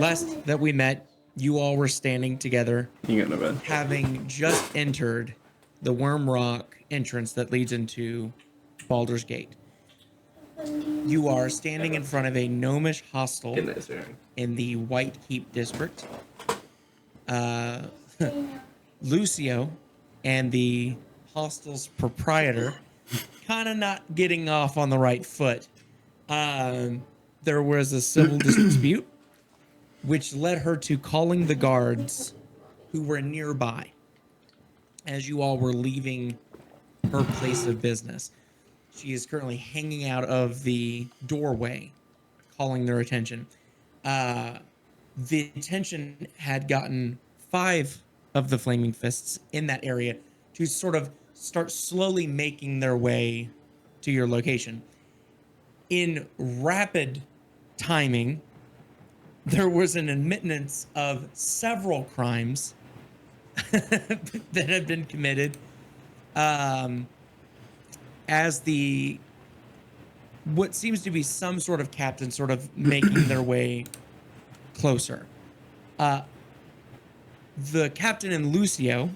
Last that we met, you all were standing together, You got no bed. having just entered the Worm Rock entrance that leads into Baldur's Gate. You are standing in front of a gnomish hostel Get nice here. in the White Keep district. Lucio and the hostel's proprietor kind of not getting off on the right foot. There was a civil dispute, which led her to calling the guards who were nearby as you all were leaving her place of business. She is currently hanging out of the doorway, calling their attention. The attention had gotten 5 of the Flaming Fists in that area to sort of start slowly making their way to your location. In rapid timing, there was an admittance of several crimes that had been committed as the what seems to be some sort of captain sort of making their way closer. The captain and Lucio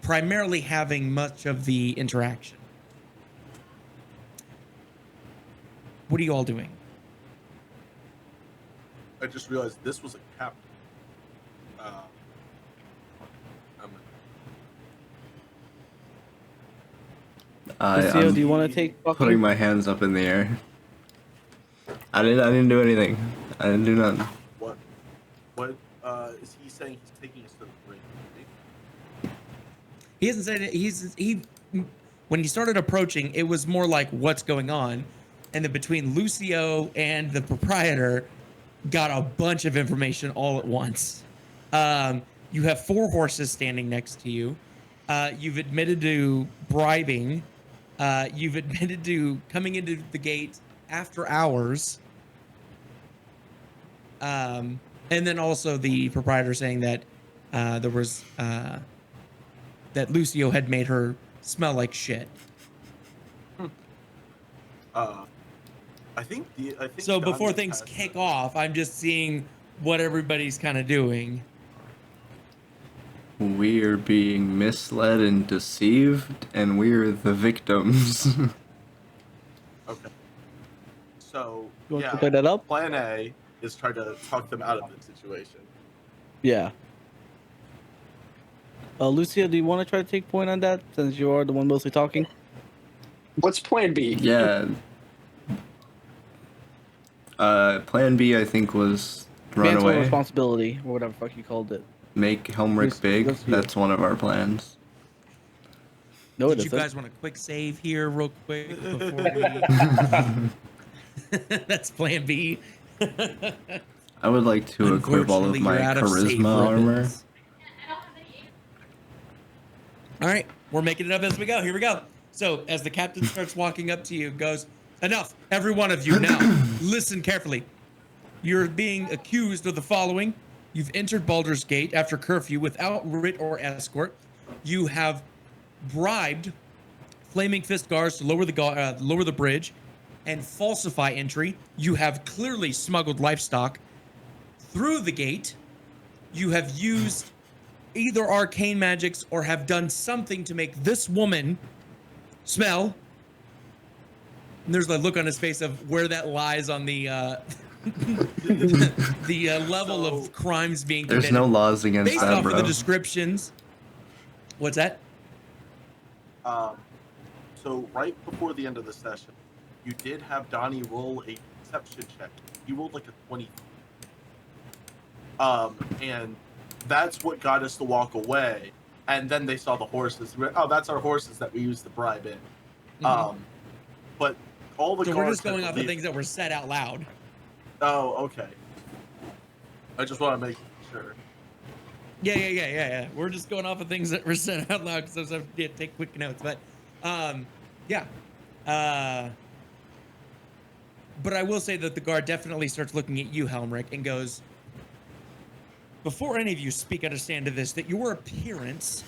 primarily having much of the interaction. What are you all doing? I just realized this was a captain. Lucio, do you want to take putting my hands up in the air? I didn't do anything. I didn't do nothing. What is he saying? He's taking us to the bridge. He hasn't said it. When he started approaching, it was more like what's going on, and then between Lucio and the proprietor, got a bunch of information all at once. You have 4 horses standing next to you. You've admitted to bribing. You've admitted to coming into the gate after hours. And then also the proprietor saying that there was that Lucio had made her smell like shit. I think so. Donnie Before things kick off, I'm just seeing what everybody's kind of doing. We're being misled and deceived, and we're the victims. Okay. So You want to clear that up? Plan A is try to talk them out of the situation. Yeah. Lucio, do you want to try to take point on that since you are the one mostly talking? What's plan B? Yeah. Plan B, I think, was run Mantle away. responsibility, or whatever the fuck you called it. Make Helmrich big. That's one of our plans. No, Did you guys want a quick save here, real quick, before we? That's Plan B. I would like to equip all of my charisma armor. All right, we're making it up as we go. Here we go. So as the captain starts walking up to you, goes, enough, every one of you now. Listen carefully. You're being accused of the following. You've entered Baldur's Gate after curfew without writ or escort. You have bribed Flaming Fist guards to lower the bridge and falsify entry. You have clearly smuggled livestock through the gate. You have used either arcane magics or have done something to make this woman smell. And there's a look on his face of where that lies on the the level of crimes being committed. There's no laws against based that, off bro. of the descriptions. What's that? So right before the end of the session, you did have Donnie roll a perception check. He rolled like a 20. And that's what got us to walk away. And then they saw the horses. Oh, that's our horses that we used to bribe in. Mm-hmm. But all the so guards we're just going off believe... of things that were said out loud. Oh, okay. I just want to make sure. Yeah. We're just going off of things that were said out loud because I was to take quick notes. But, yeah. But I will say that the guard definitely starts looking at you, Helmrich, and goes, before any of you speak, understand to this, that your appearance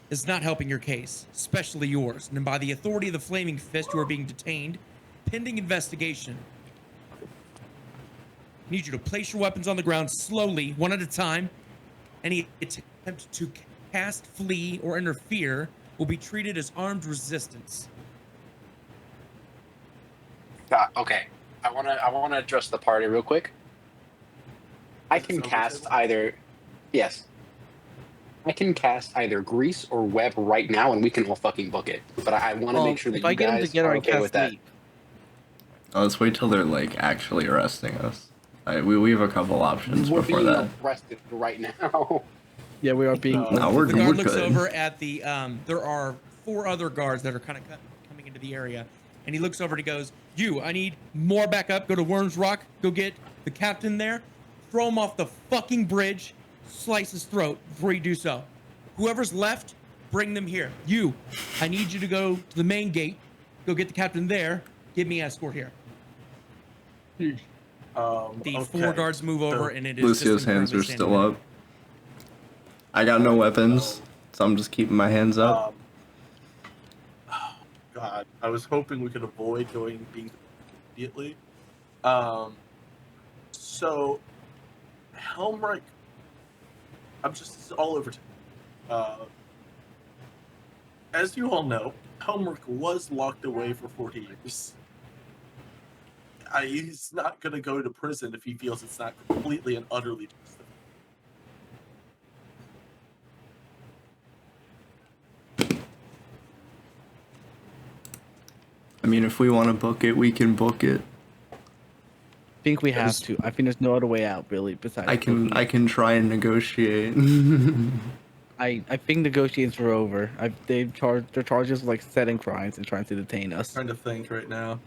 is not helping your case, especially yours. And by the authority of the Flaming Fist, you are being detained, pending investigation. need you to place your weapons on the ground slowly, one at a time. Any attempt to cast, flee, or interfere will be treated as armed resistance. Okay. I wanna address the party real quick. I Is this can over cast table? either. Yes. I can cast either grease or web right now, and we can all fucking book it. But I want to make sure that If I you get them guys together, are I okay cast with that. sleep. Let's wait till they're like actually arresting us. We have a couple options We're before being that. arrested right now. Yeah, we are being. No. No, we're The guard looks good. over at the. There are 4 other guards that are kind of coming into the area, and he looks over and he goes, "You, I need more backup. Go to Worms Rock. Go get the captain there. Throw him off the fucking bridge. Slice his throat before you do so. Whoever's left, bring them here. You, I need you to go to the main gate. Go get the captain there. Give me escort here." The 4 Okay. guards move over, So- and it is Lucio's just him hands currently are standing still there. up. I got no weapons, so I'm just keeping my hands up. oh, God, I was hoping we could avoid being immediately. So Helmreich, this is all over. As you all know, Helmreich was locked away for 40 years. He's not going to go to prison if he feels it's not completely and utterly justified. I mean, if we want to book it, we can book it. I think we have to. I think there's no other way out, really. Besides, I can try and negotiate. I think negotiations are over. Their charges like setting crimes and trying to detain us. Trying to think right now.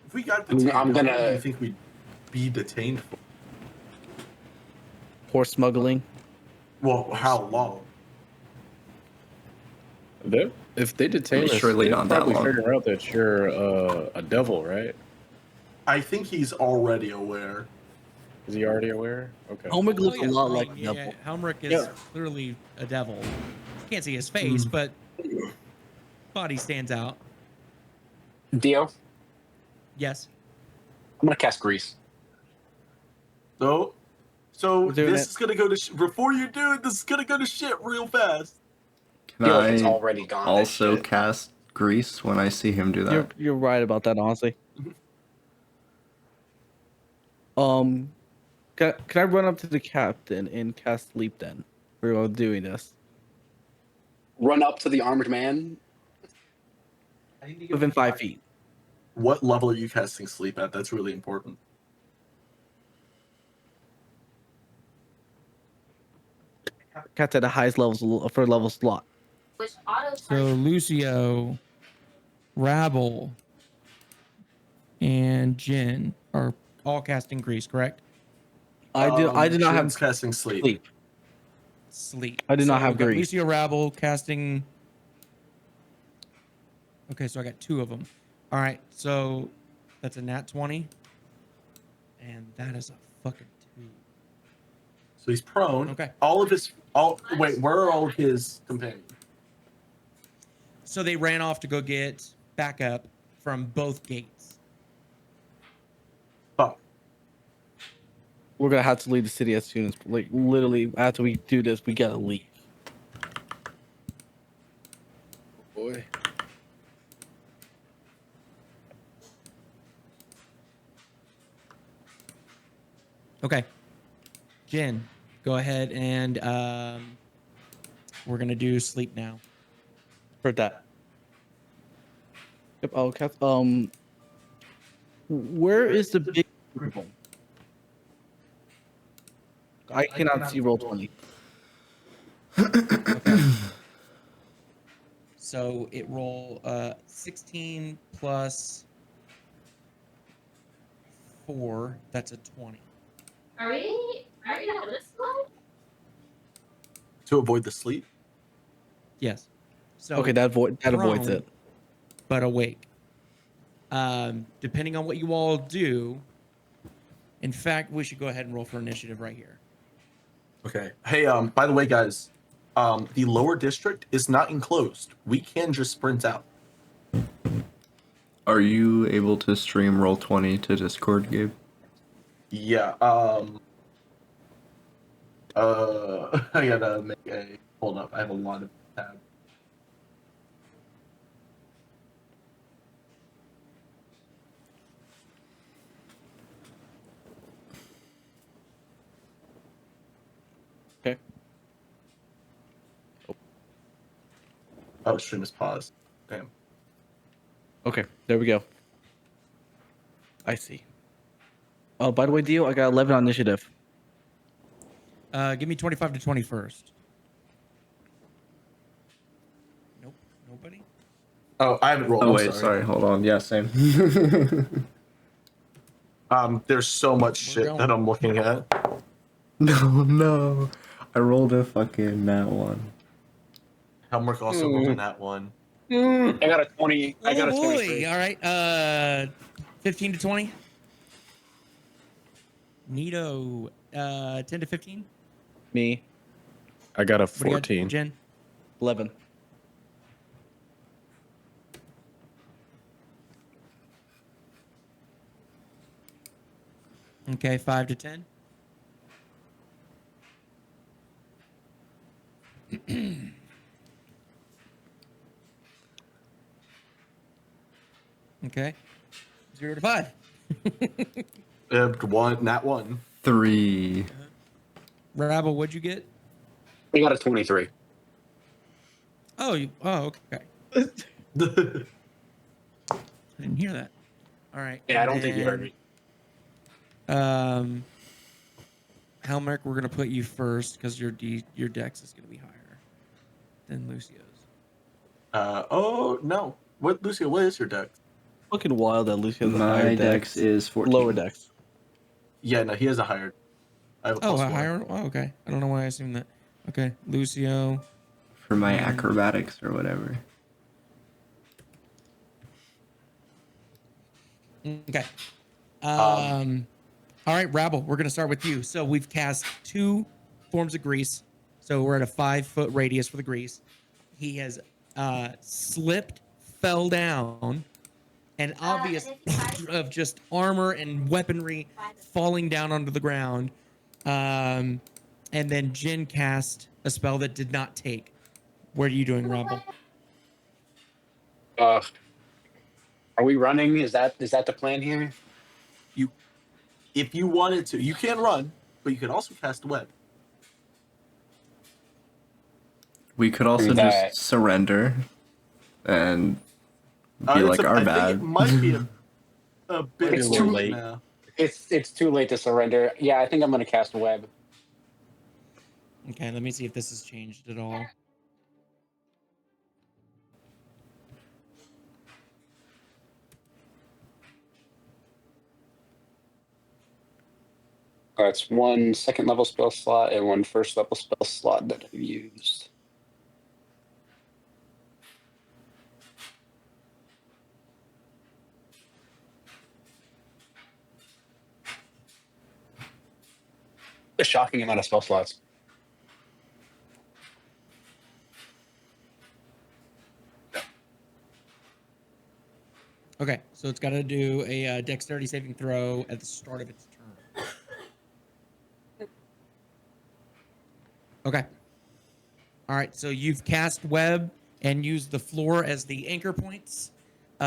If we got I'm detained, how long do gonna- you think we'd be detained for? Horse smuggling. Well, how long? If they detain us, Surely they'll not that probably long. figure out that you're a devil, right? I think he's already aware. Is he already aware? Okay. Helmreich looks Oh, yeah, a lot I like mean, a devil. Helmreich is Yeah. clearly a devil. Can't see his face, but body stands out. Dio, Yes. I'm gonna cast grease. So We're doing this it. is gonna go to. Before you do it, this is gonna go to shit real fast. Can Feel like it's I already gone. that also shit. cast grease when I see him do that? You're right about that, honestly. Can I run up to the captain and cast sleep then? We're all doing this Run up to the armored man. within 5 feet. What level are you casting sleep at? That's really important. Cast at the highest levels for level slot. So Lucio, Rabble, and Jin are all casting grease, correct? I did not have Shin's casting sleep. sleep. Sleep. I did not So have we've got grease. Lucio, Rabble casting. Okay, so I got 2 of them. All right, so that's a nat 20, and that is a fucking 2. So he's prone. Okay. Wait, where are all of his companions? So they ran off to go get backup from both gates. Fuck. We're gonna have to leave the city as soon as, like, literally after we do this, we gotta leave. Boy. Okay. Jin, go ahead and we're gonna do sleep now. For that. Yep. I'll cast. Where is the big? I cannot see roll 20. So it roll 16 plus 4. That's a 20. Are we on this one? To avoid the sleep? Yes. So Okay, that avoids prone, it. But awake. Depending on what you all do. In fact, we should go ahead and roll for initiative right here. Okay. Hey, by the way, guys, the lower district is not enclosed. We can just sprint out. Are you able to stream Roll20 to Discord, Gabe? Yeah. I gotta make a. Hold up. I have a lot of tabs. Okay. Oh, stream is paused. Damn. Okay, there we go. I see. Oh, by the way, Dio, I got 11 on initiative. Give me 25 to 21st. Nope. Nobody. Oh, I haven't rolled. Oh I'm wait, sorry. Hold on. Yeah, same. There's so much We're shit going. that I'm looking at. No. I rolled a fucking nat one. Helmrich also rolled in that one. I got a 20. I got Oh a boy! 23. All right. 15 to 20. Nito. 10 to 15. Me, I got a What do you got, 14. Jen? 11. Okay, 5 to 10. Okay. 0 to 5. Nat one. 3. Rabble, what'd you get? I got a 23. Oh, okay. I didn't hear that. All right. Yeah, I and don't think you heard then, me. Helmerich, we're gonna put you first because your dex is gonna be higher than Lucio's. Oh no. What, Lucio? What is your dex? Fucking wild that Lucy has a My higher dex is 14. lower dex. Yeah, no, he has a higher. I have a Oh, plus a 4. higher. Oh, okay. I don't know why I assumed that. Okay, Lucio. For my And- acrobatics or whatever. Okay. All right, Rabble, we're gonna start with you. So we've cast 2 forms of grease. So we're at a 5-foot radius for the grease. He has slipped, fell down, and obvious of just armor and weaponry falling down onto the ground. And then Jin cast a spell that did not take. What are you doing, Rabble? Are we running? Is that the plan here? If you wanted to, you can run, but you can also cast web. We could also Do that. just surrender and be It's like, our I think bad. it might be a bit It's too too late late. now. It's too late to surrender. Yeah, I think I'm gonna cast web. Okay, let me see if this has changed at all. It's 1 second level spell slot and 1 first level spell slot that I've used. A shocking amount of spell slots. Okay, so it's got to do a dexterity saving throw at the start of its turn. Okay. All right, so you've cast web and used the floor as the anchor points. Do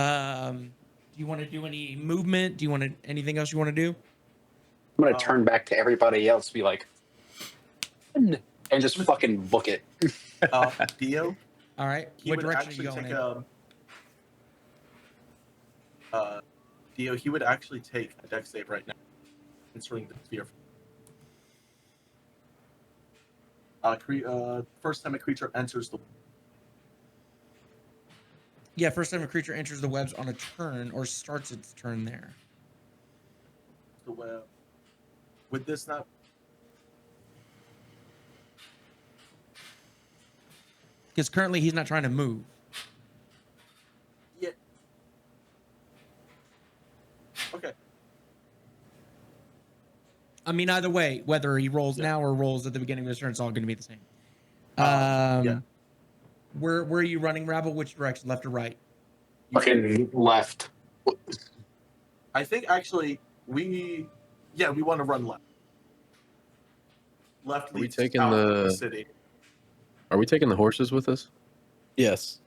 you want to do any movement? Do you want to anything else you want to do? I'm gonna turn back to everybody else, be like, and just fucking book it. Dio, All right, he what would direction are you actually going take in? Dio, he would actually take a dex save right now, considering the sphere. First time a creature enters the. Yeah, first time a creature enters the webs on a turn or starts its turn there. The web. Would this not? Because currently he's not trying to move. Yeah. Okay. I mean, either way, whether he rolls Yeah. now or rolls at the beginning of his turn, it's all going to be the same. Yeah. Where are you running, Rabble? Which direction, left or right? Fucking left. I think actually we Yeah, we want to run left. Left we leads taking out of the- the city. Are we taking the horses with us? Yes.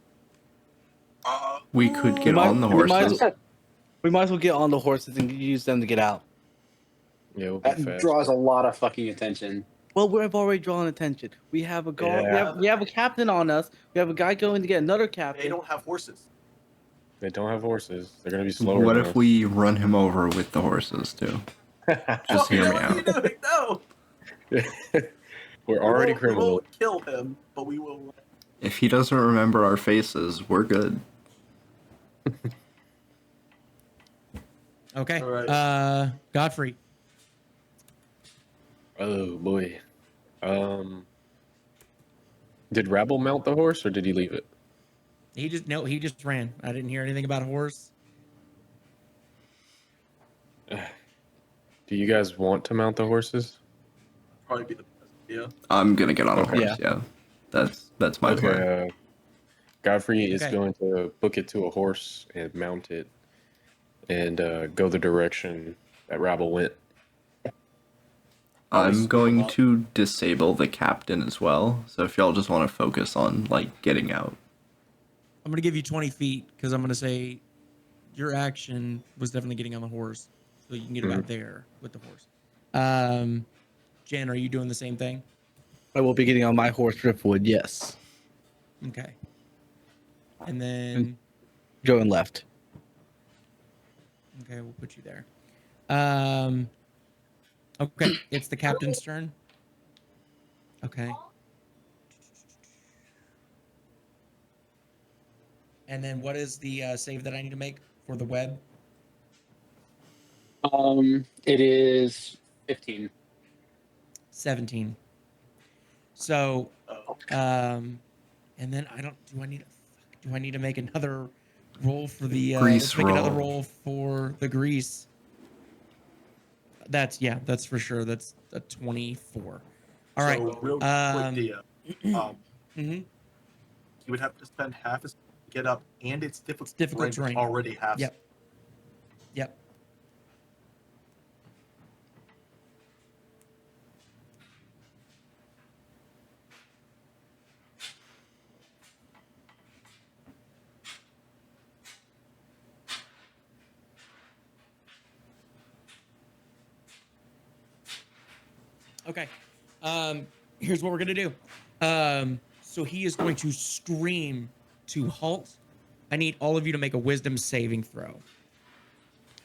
We could get We might- on the we might- horses. We might as well get on the horses and use them to get out. Yeah, we'll be That fast. draws a lot of fucking attention. Well, we've already drawn attention. We have a guard. Yeah. We have a captain on us. We have a guy going to get another They captain. don't have horses. They don't have horses. They're gonna be slower. What than if we run him over with the horses too? us. Just hear me What are you out. doing? No. We're already We criminal. won't kill him, but we will. If he doesn't remember our faces, we're good. Okay. All right. Godfrey. Oh boy. Did Rabble mount the horse or did he leave it? He just ran. I didn't hear anything about a horse. Do you guys want to mount the horses? Probably be the best idea. I'm gonna get on a Okay. horse. Yeah, that's my plan. Okay. Godfrey is Okay. going to book it to a horse and mount it, and go the direction that Rabble went. I'm going to disable the captain as well. So if y'all just want to focus on like getting out. I'm gonna give you 20 feet because I'm gonna say your action was definitely getting on the horse, so you can get about there with the horse. Jen, are you doing the same thing? I will be getting on my horse, Driftwood. Yes. Okay. And then Going left. okay, we'll put you there. Okay, it's the captain's turn. Okay. And then what is the save that I need to make for the web? It is 15. 17. So, Oh. and then do I need to make another roll for the Grease let's make another roll. roll for the grease. That's for sure. That's a 24. All right. So, real Um, quick, mhm. you would have to spend half as to get up, and it's difficult. difficult terrain. Already have. Yep. Yep. Okay. Here's what we're gonna do. So he is going to scream to halt. I need all of you to make a wisdom saving throw.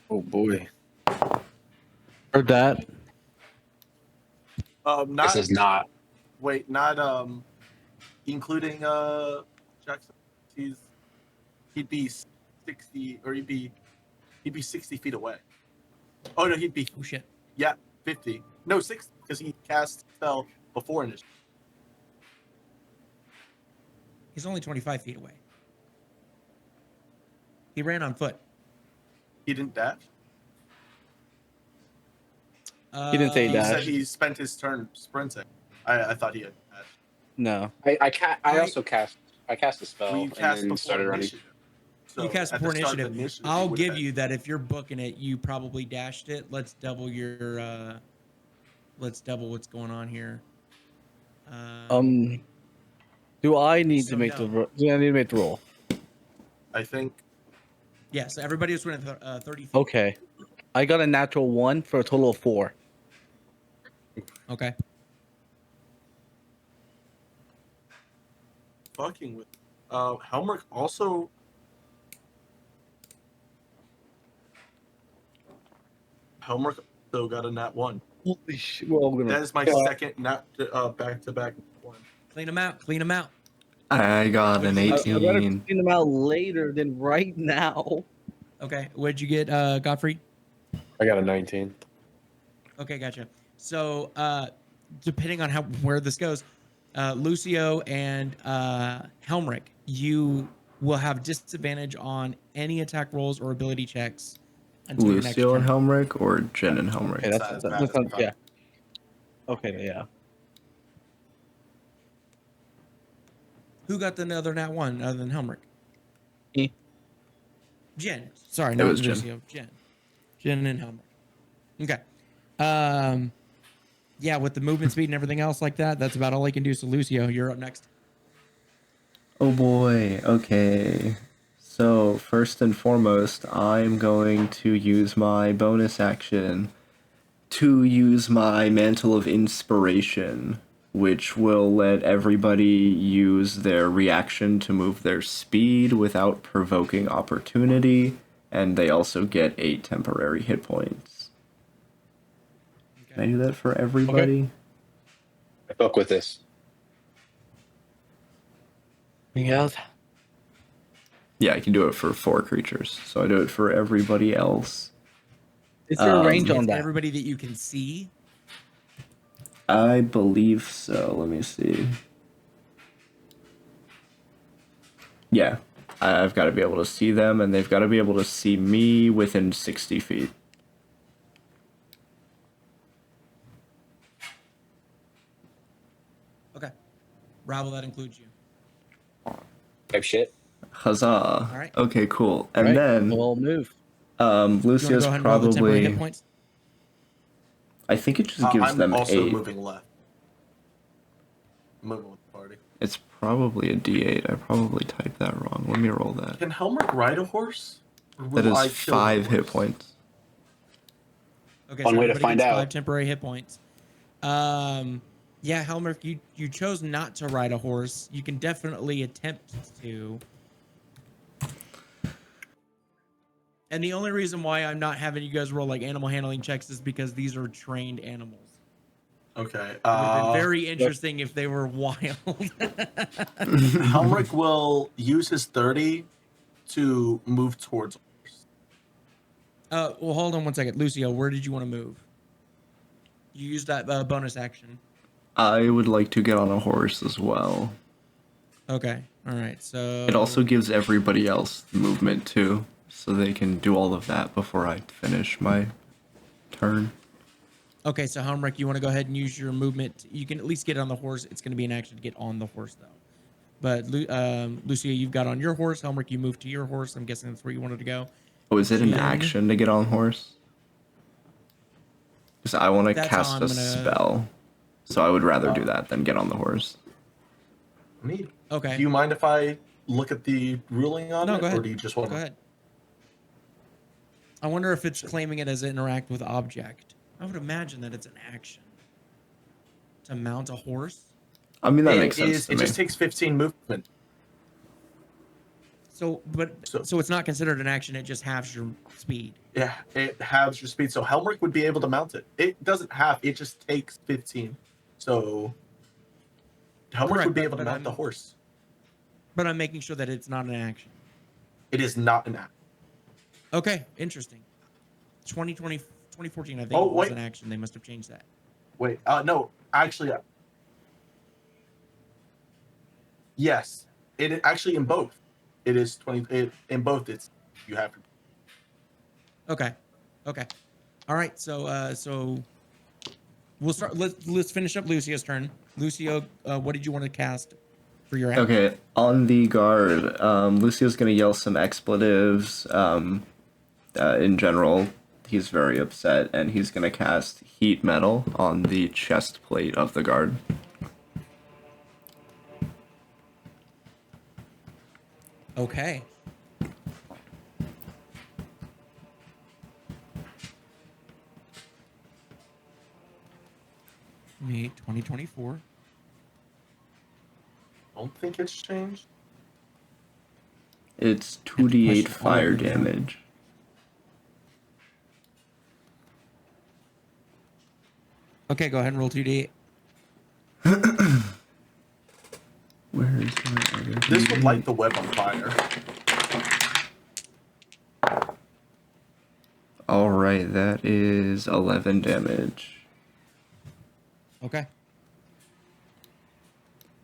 Oh boy. Heard that. Not This is not. wait, not including Jackson. He'd be 60, or he'd be 60 feet away. Oh no, he'd be Oh shit. 50. No, 60 because he cast spell before initiative. He's only 25 feet away. He ran on foot. He didn't dash. He didn't say He dash. said he spent his turn sprinting. I thought he had dashed. No. I also cast. I cast a spell We and cast then before started running. initiative. So You cast at the before start of initiative. you I'll would give have- you that if you're booking it, you probably dashed it. Let's double what's going on here. Do I need So to make no. do I need to make the roll? I think Yeah, so everybody was within 30 feet. Okay. I got a natural 1 for a total of 4. Okay. fucking with Helmrich also Helmrich also got a nat 1. Holy shit. Well, I'm That gonna. is my Yeah. second nat back-to-back one. Clean them out. Clean them out. I got an I better 18. clean them out later than right now. Okay. What'd you get, Godfrey? I got a 19. Okay, gotcha. So, depending on where this goes, Lucio and Helmrich, you will have disadvantage on any attack rolls or ability checks until your next Lucio and turn. Helmrich or Jen and Helmrich? Okay, That's bad as fuck. yeah. Okay, yeah. Who got the other nat 1 other than Helmrich? Me. Jen. Sorry, It not was Jen. Lucio. Jen and Helmrich. Okay. Yeah, with the movement speed and everything else like that, that's about all I can do. So Lucio, you're up next. Oh boy, okay. So, first and foremost, I'm going to use my bonus action to use my Mantle of Inspiration, which will let everybody use their reaction to move their speed without provoking opportunity, and they also get 8 temporary hit points. Can I do that for everybody? I fuck with this. Anything else? Yeah, I can do it for 4 creatures, so I do it for everybody else. Is there a range It's on for that? everybody that you can see. I believe so. Let me see. Yeah, I've got to be able to see them, and they've got to be able to see me within 60 feet. Okay. Rabble, that includes you. Type shit. Huzzah. All right. Okay, cool. And Right. then, We'll move. You want to Lucio's go ahead and roll the temporary hit probably... points? I think it just gives I'm them also 8. moving left. Moving with the party. It's probably a D8. I probably typed that wrong. Let me roll that. Can Helmut ride a horse? Or will That is I kill the 5 hit horse? points. Okay, Fun so way to everybody find gets out. 5 temporary hit points. Yeah, Helmer, you chose not to ride a horse. You can definitely attempt to. And the only reason why I'm not having you guys roll like animal handling checks is because these are trained animals. Okay. It would have been very interesting if they were wild. Helmut will use his 30 to move towards horse. Well, hold on one second. Lucio, where did you want to move? You used that bonus action. I would like to get on a horse as well. Okay. All right. So It also gives everybody else movement too, so they can do all of that before I finish my turn. Okay, so Helmrich, you want to go ahead and use your movement. You can at least get on the horse. It's going to be an action to get on the horse, though. But Lucia, you've got on your horse. Helmrich, you moved to your horse. I'm guessing that's where you wanted to go. Oh, is it an Jin, action to get on horse? Because I want to That's how cast I'm a gonna- spell, so I would rather do that than get on the horse. Me. Okay. Do you mind if I look at the ruling on No, it? go ahead. Or do you just want Go ahead. I wonder if it's claiming it as interact with object. I would imagine that it's an action to mount a horse. I mean, that It makes sense is. to It me. just takes 15 movement. So it's not considered an action. It just halves your speed. Yeah, it halves your speed. So Helmut would be able to mount it. It doesn't half. It just takes 15. So Helmut Correct, would be able to but mount the I'm- horse. But I'm making sure that it's not an action. It is not an act. Okay, interesting. 2014, I think Oh, it was wait. an action. They must have changed that. Wait, no, actually, yes. It actually in both. It is 20. In both, it's you have to. Okay. All right. So we'll start. Let's finish up Lucio's turn. Lucio, what did you want to cast for your action? Okay, on the guard, Lucio's gonna yell some expletives. In general, he's very upset, and he's gonna cast Heat Metal on the chest plate of the guard. Okay. May 2024. I don't think it's changed. It's 2d8 question all fire over again. damage. Okay, go ahead and roll 2d8. Where is my other This would D8? light the web on fire. Alright, that is 11 damage. Okay.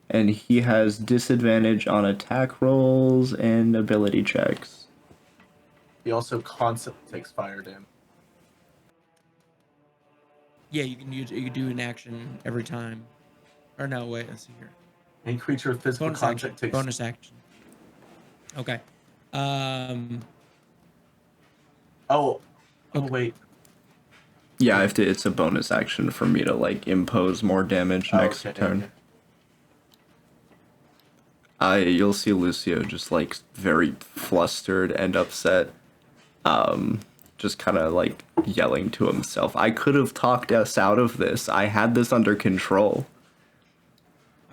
And he has disadvantage on attack rolls and ability checks. He also constantly takes fire damage. Yeah, you can do an action every time. Or no, wait. Let's see here. Any creature with physical Bonus contact action. takes. Bonus action. Okay. Oh, Okay. wait. Yeah, I have to. It's a bonus action for me to like impose more damage next okay, turn. okay. You'll see Lucio just like very flustered and upset, just kind of like yelling to himself. I could have talked us out of this. I had this under control.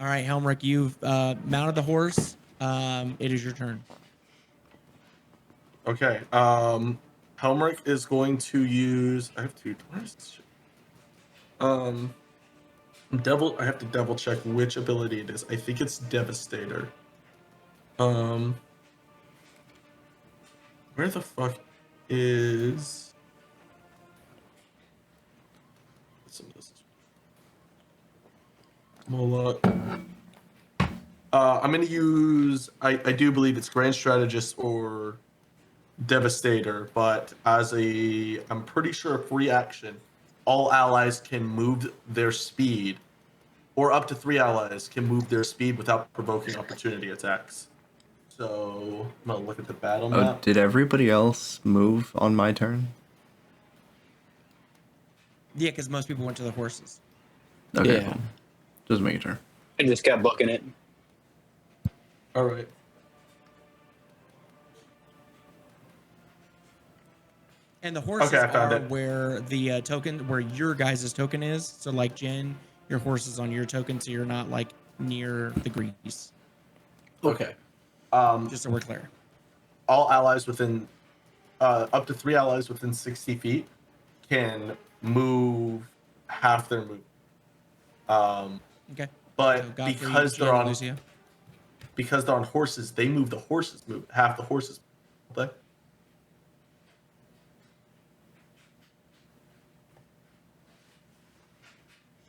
All right, Helmrich, you've mounted the horse. It is your turn. Okay. Helmrich is going to use. I have two. Where is this shit? I have to double check which ability it is. I think it's Devastator. Where the fuck is? Some of this. Well, I'm gonna use. I do believe it's Grand Strategist or Devastator, but I'm pretty sure a free action, all allies can move their speed, or up to 3 allies can move their speed without provoking opportunity attacks. So I'm gonna look at the battle Oh, map. did everybody else move on my turn? Yeah, because most people went to the horses. Okay, Yeah. cool. Just making sure. I just kept booking it. All right. And the horses Okay, I found are it. where the token, where your guys' token is. So like Jen, your horse is on your token, so you're not like near the grease. Okay. Just so we're clear. All allies within up to 3 allies within 60 feet can move half their move. Okay. But So Godfrey, because Jen, they're on Lucia. because they're on horses, they move the horses move half the horses. Don't they?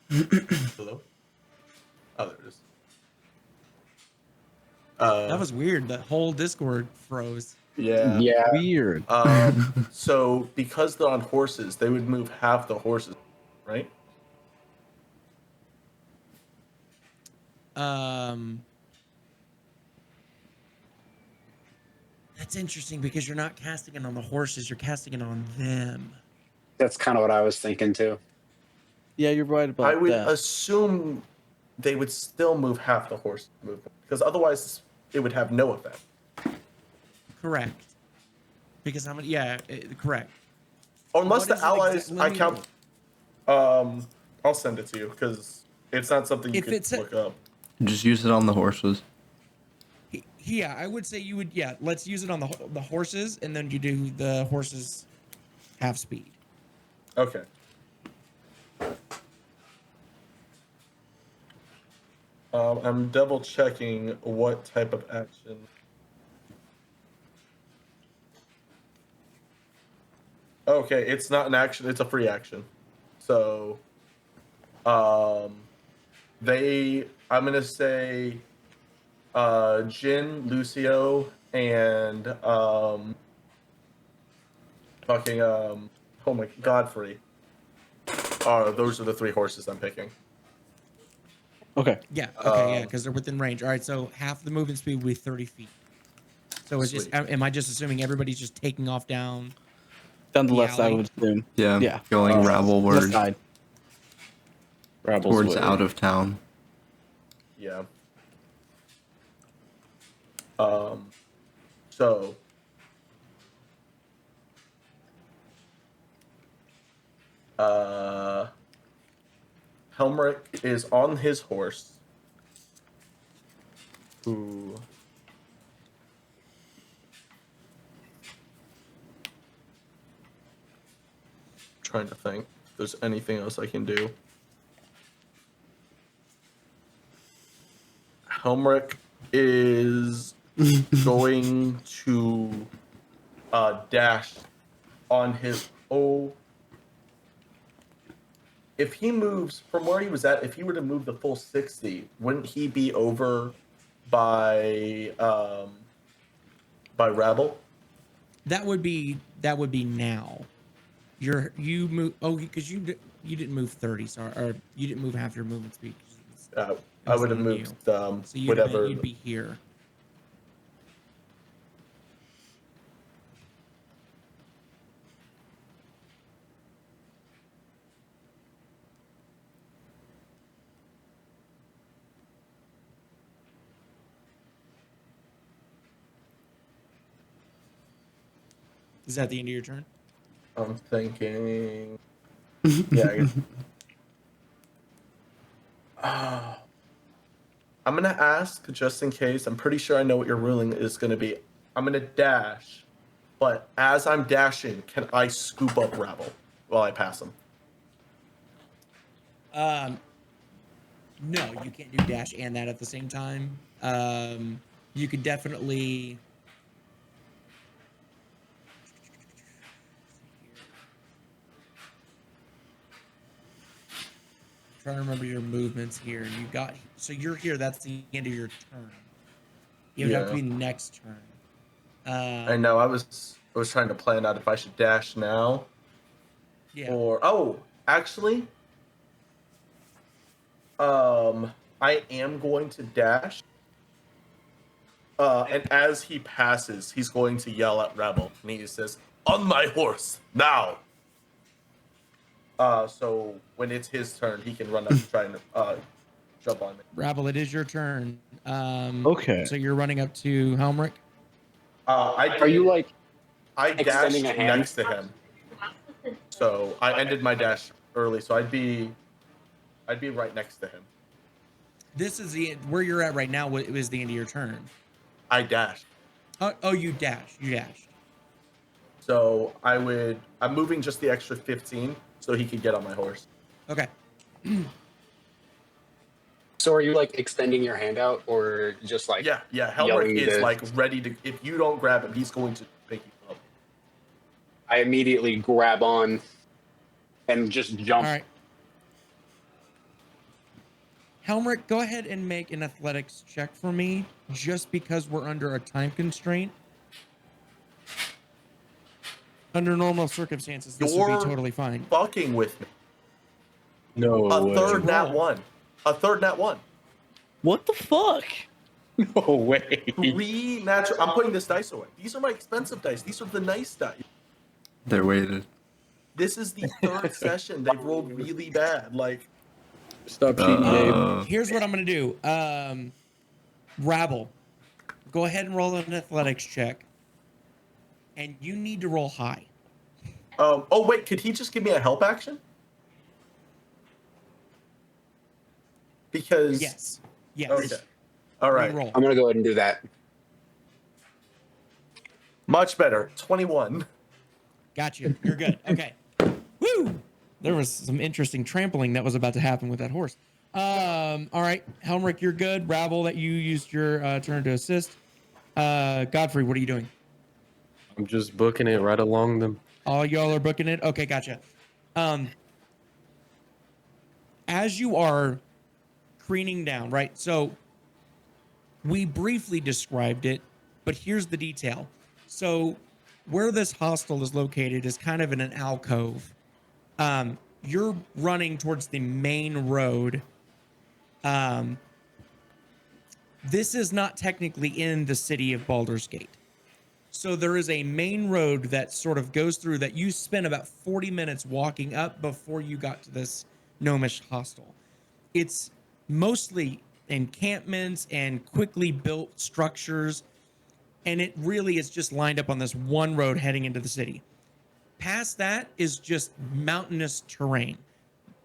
Hello? Oh, there it is. That was weird. The whole Discord froze. Yeah. Yeah. Weird. So because they're on horses, they would move half the horses, right? That's interesting because you're not casting it on the horses, you're casting it on them. That's kind of what I was thinking too. Yeah, you're right about I would that. assume they would still move half the horse movement because otherwise it would have no effect. Correct. Because how many? Yeah, correct. Or unless What the is it allies, let I me count. I'll send it to you because it's not something you If can it's a- look up. Just use it on the horses. Yeah, I would say you would. Yeah, let's use it on the horses, and then you do the horses half speed. Okay. I'm double checking what type of action. Okay, it's not an action, it's a free action. So I'm gonna say Jin, Lucio, and fucking oh my Godfrey. Those are the 3 horses I'm picking. Okay. Yeah. Okay. Yeah, because they're within range. All right. So half the movement speed will be 30 feet. So it's just. Sweet. Am I just assuming everybody's just taking off down? Down the The left side, I alley? would assume. Yeah. Yeah. Going Left rabbleward side. Rabble's towards way. out of town. Yeah. So Helmrich is on his horse. Who trying to think if there's anything else I can do. Helmrich is going to dash on his if he moves from where he was at, if he were to move the full 60, wouldn't he be over by Rabble? That would be now. You move. Oh, because you didn't move 30. Sorry, or you didn't move half your movement speed. I would have moved So whatever. you'd be here. Is that the end of your turn? I'm thinking. Yeah. I guess. I'm gonna ask just in case. I'm pretty sure I know what your ruling is gonna be. I'm gonna dash, but as I'm dashing, can I scoop up Rabble while I pass him? No, you can't do dash and that at the same time. You could definitely. Trying to remember your movements here. You got so you're here. That's the end of your turn. It would have to be next turn. I know. I was trying to plan out if I should dash now Yeah. or actually, I am going to dash. And as he passes, he's going to yell at Rebel, and he says, "On my horse now!" So when it's his turn, he can run up and try and jump on me. Rabble, it is your turn. Okay. So you're running up to Helmrich. Are you like I dashed extending a hand? next to him, so I ended my dash early. So I'd be right next to him. This is the where you're at right now. It was the end of your turn. I dashed. Oh, you dashed. You dashed. So I'm moving just the extra 15 so he could get on my horse. Okay. So are you like extending your hand out, or just like Yeah. yelling Helmrich is to- like ready to. If you don't grab him, he's going to pick you up. I immediately grab on and just jump. All right. Helmrich, go ahead and make an athletics check for me, just because we're under a time constraint. Under normal circumstances, this would You're be totally fine. Fucking with me. No A way. third nat roll? one. A third nat one. What the fuck? No way. 3 natural. I'm putting this dice away. These are my expensive dice. These are the nice dice. They're weighted. This is the third session. They've rolled really bad. Like, Stop cheating, Gabe. Here's what I'm gonna do. Rabble, go ahead and roll an athletics check, and you need to roll high. oh wait, could he just give me a help action? Because Yes. Yes. Okay. All right. Roll. I'm gonna go ahead and do that. Much better. 21. Got you. You're good. Okay. Woo! There was some interesting trampling that was about to happen with that horse. All right, Helmrich, you're good. Rabble, that you used your turn to assist. Godfrey, what are you doing? I'm just booking it right along them. All y'all are booking it? Okay, gotcha. As you are careening down, right? So we briefly described it, but here's the detail. So where this hostel is located is kind of in an alcove. You're running towards the main road. This is not technically in the city of Baldur's Gate. So there is a main road that sort of goes through that you spent about 40 minutes walking up before you got to this gnomish hostel. It's mostly encampments and quickly built structures, and it really is just lined up on this one road heading into the city. Past that is just mountainous terrain.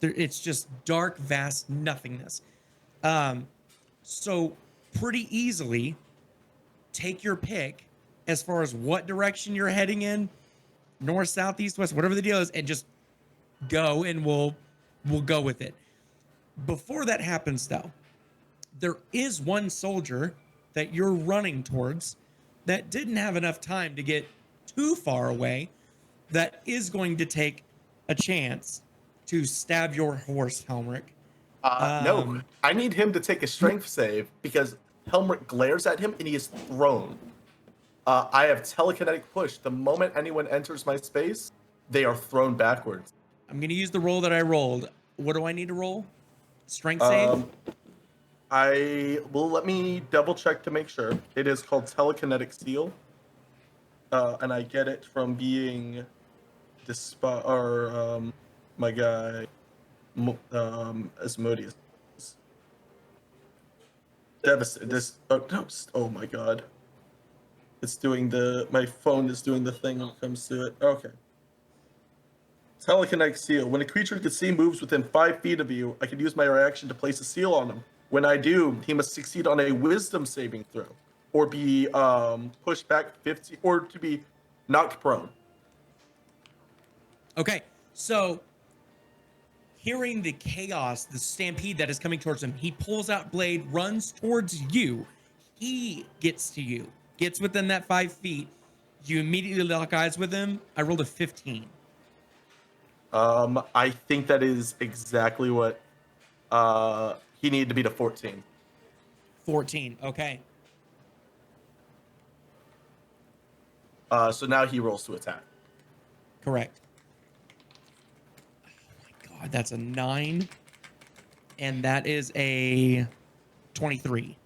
It's just dark, vast nothingness. So pretty easily, take your pick as far as what direction you're heading in, north, south, east, west, whatever the deal is, and just go, and we'll go with it. Before that happens, though, there is one soldier that you're running towards that didn't have enough time to get too far away, that is going to take a chance to stab your horse, Helmrich. No, I need him to take a strength save because Helmrich glares at him and he is thrown. I have telekinetic push. The moment anyone enters my space, they are thrown backwards. I'm going to use the roll that I rolled. What do I need to roll? Strength save? Let me double check to make sure. It is called telekinetic seal. And I get it from being my guy Asmodeus. Oh my god. It's doing my phone is doing the thing when it comes to it. Okay. Telekinetic seal. When a creature you can see moves within 5 feet of you, I can use my reaction to place a seal on him. When I do, he must succeed on a wisdom saving throw, or be pushed back 50, or to be knocked prone. Okay, so hearing the chaos, the stampede that is coming towards him, he pulls out blade, runs towards you. He gets to you, gets within that 5 feet. You immediately lock eyes with him. I rolled a 15. I think that is exactly what he needed to be to 14. 14. Okay. So now he rolls to attack. Correct. Oh my God, that's a 9. And that is a 23.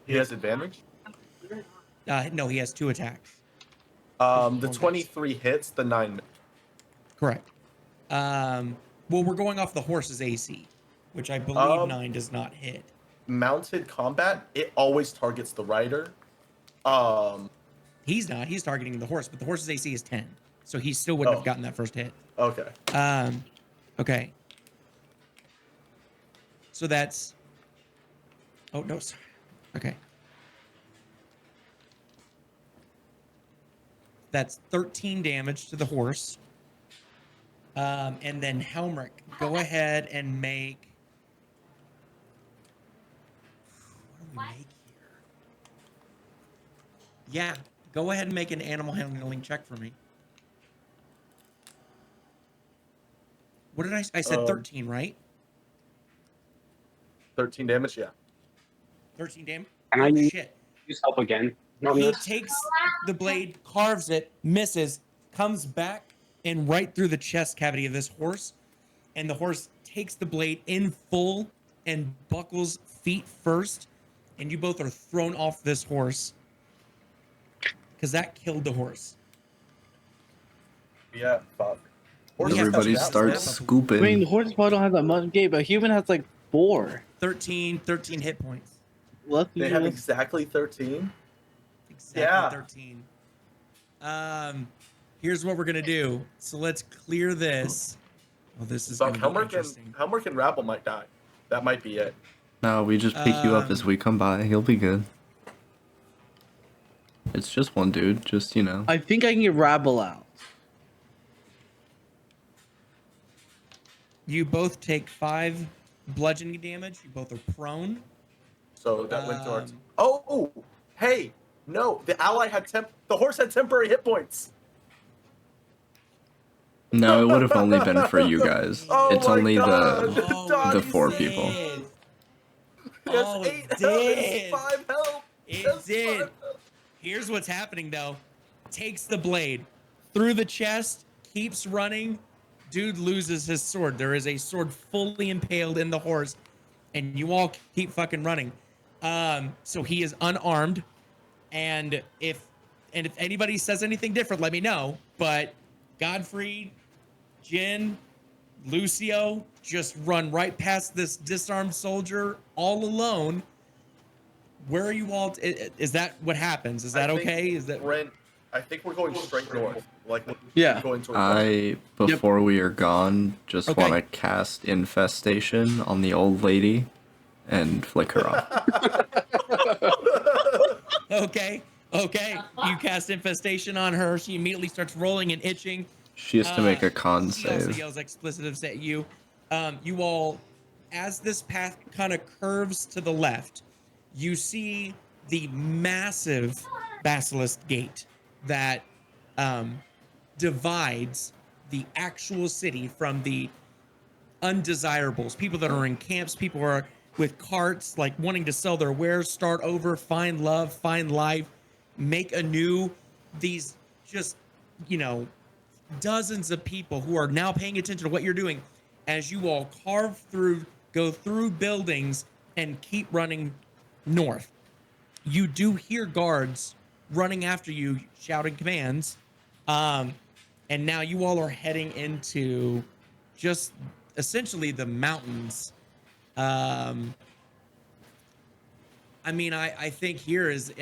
He has advantage. No, he has 2 attacks. The 23 hits, the 9. Correct. Well, we're going off the horse's AC, which I believe 9 does not hit. Mounted combat, it always targets the rider. He's not. He's targeting the horse, but the horse's AC is 10, so he still wouldn't have gotten that first hit. Okay. Okay. So that's. Oh no. Sorry. Okay. That's 13 damage to the horse. And then Helmrich, go ahead and make. What do we make here? Yeah, go ahead and make an animal handling check for me. What did I said 13, right? 13 damage, yeah. 13 damage? And I Oh, shit. use help again. No, He miss. takes the blade, carves it, misses, comes back and right through the chest cavity of this horse. And the horse takes the blade in full and buckles feet first. And you both are thrown off this horse. Because that killed the horse. Yeah, fuck. Everybody Yeah, starts snap. scooping. I mean, the horse probably don't have that much gate, but human has like 4. 13 hit points. Lucky They have you. exactly 13. Exactly Yeah. 13. Here's what we're gonna do. So let's clear this. Oh, this is So gonna be interesting. Helmrich and Rabble might die. That might be it. No, we just pick you up as we come by. He'll be good. It's just one dude, just, you know. I think I can get Rabble out. You both take 5 bludgeoning damage. You both are prone. So that went towards. Um, Oh, hey, no, the ally had the horse had temporary hit points. No, it would have only been for you guys. Oh It's my only God. the Donnie 4 saved. people. He has Oh, 8 it health. did. 5 health. It That's did. 5 health. Here's what's happening though. Takes the blade through the chest, keeps running. Dude loses his sword. There is a sword fully impaled in the horse, and you all keep fucking running. So he is unarmed, and if anybody says anything different, let me know. But Godfrey, Jin, Lucio just run right past this disarmed soldier all alone. Where are you all? Is that what happens? Is that I think okay? Is that I think we're going straight north. Like, Yeah. going towards I, before we are gone, just Okay. want to cast Infestation on the old lady and flick her off. okay? Okay, you cast infestation on her. She immediately starts rolling and itching. She has to make a con She also save. yells expletives at you. You all, as this path kind of curves to the left, you see the massive basilisk gate that divides the actual city from the undesirables. People that are in camps, people who are with carts, like wanting to sell their wares, start over, find love, find life, make anew. These just, dozens of people who are now paying attention to what you're doing as you all carve through, go through buildings and keep running north. You do hear guards running after you, shouting commands. And now you all are heading into just essentially the mountains. I I mean, I think here is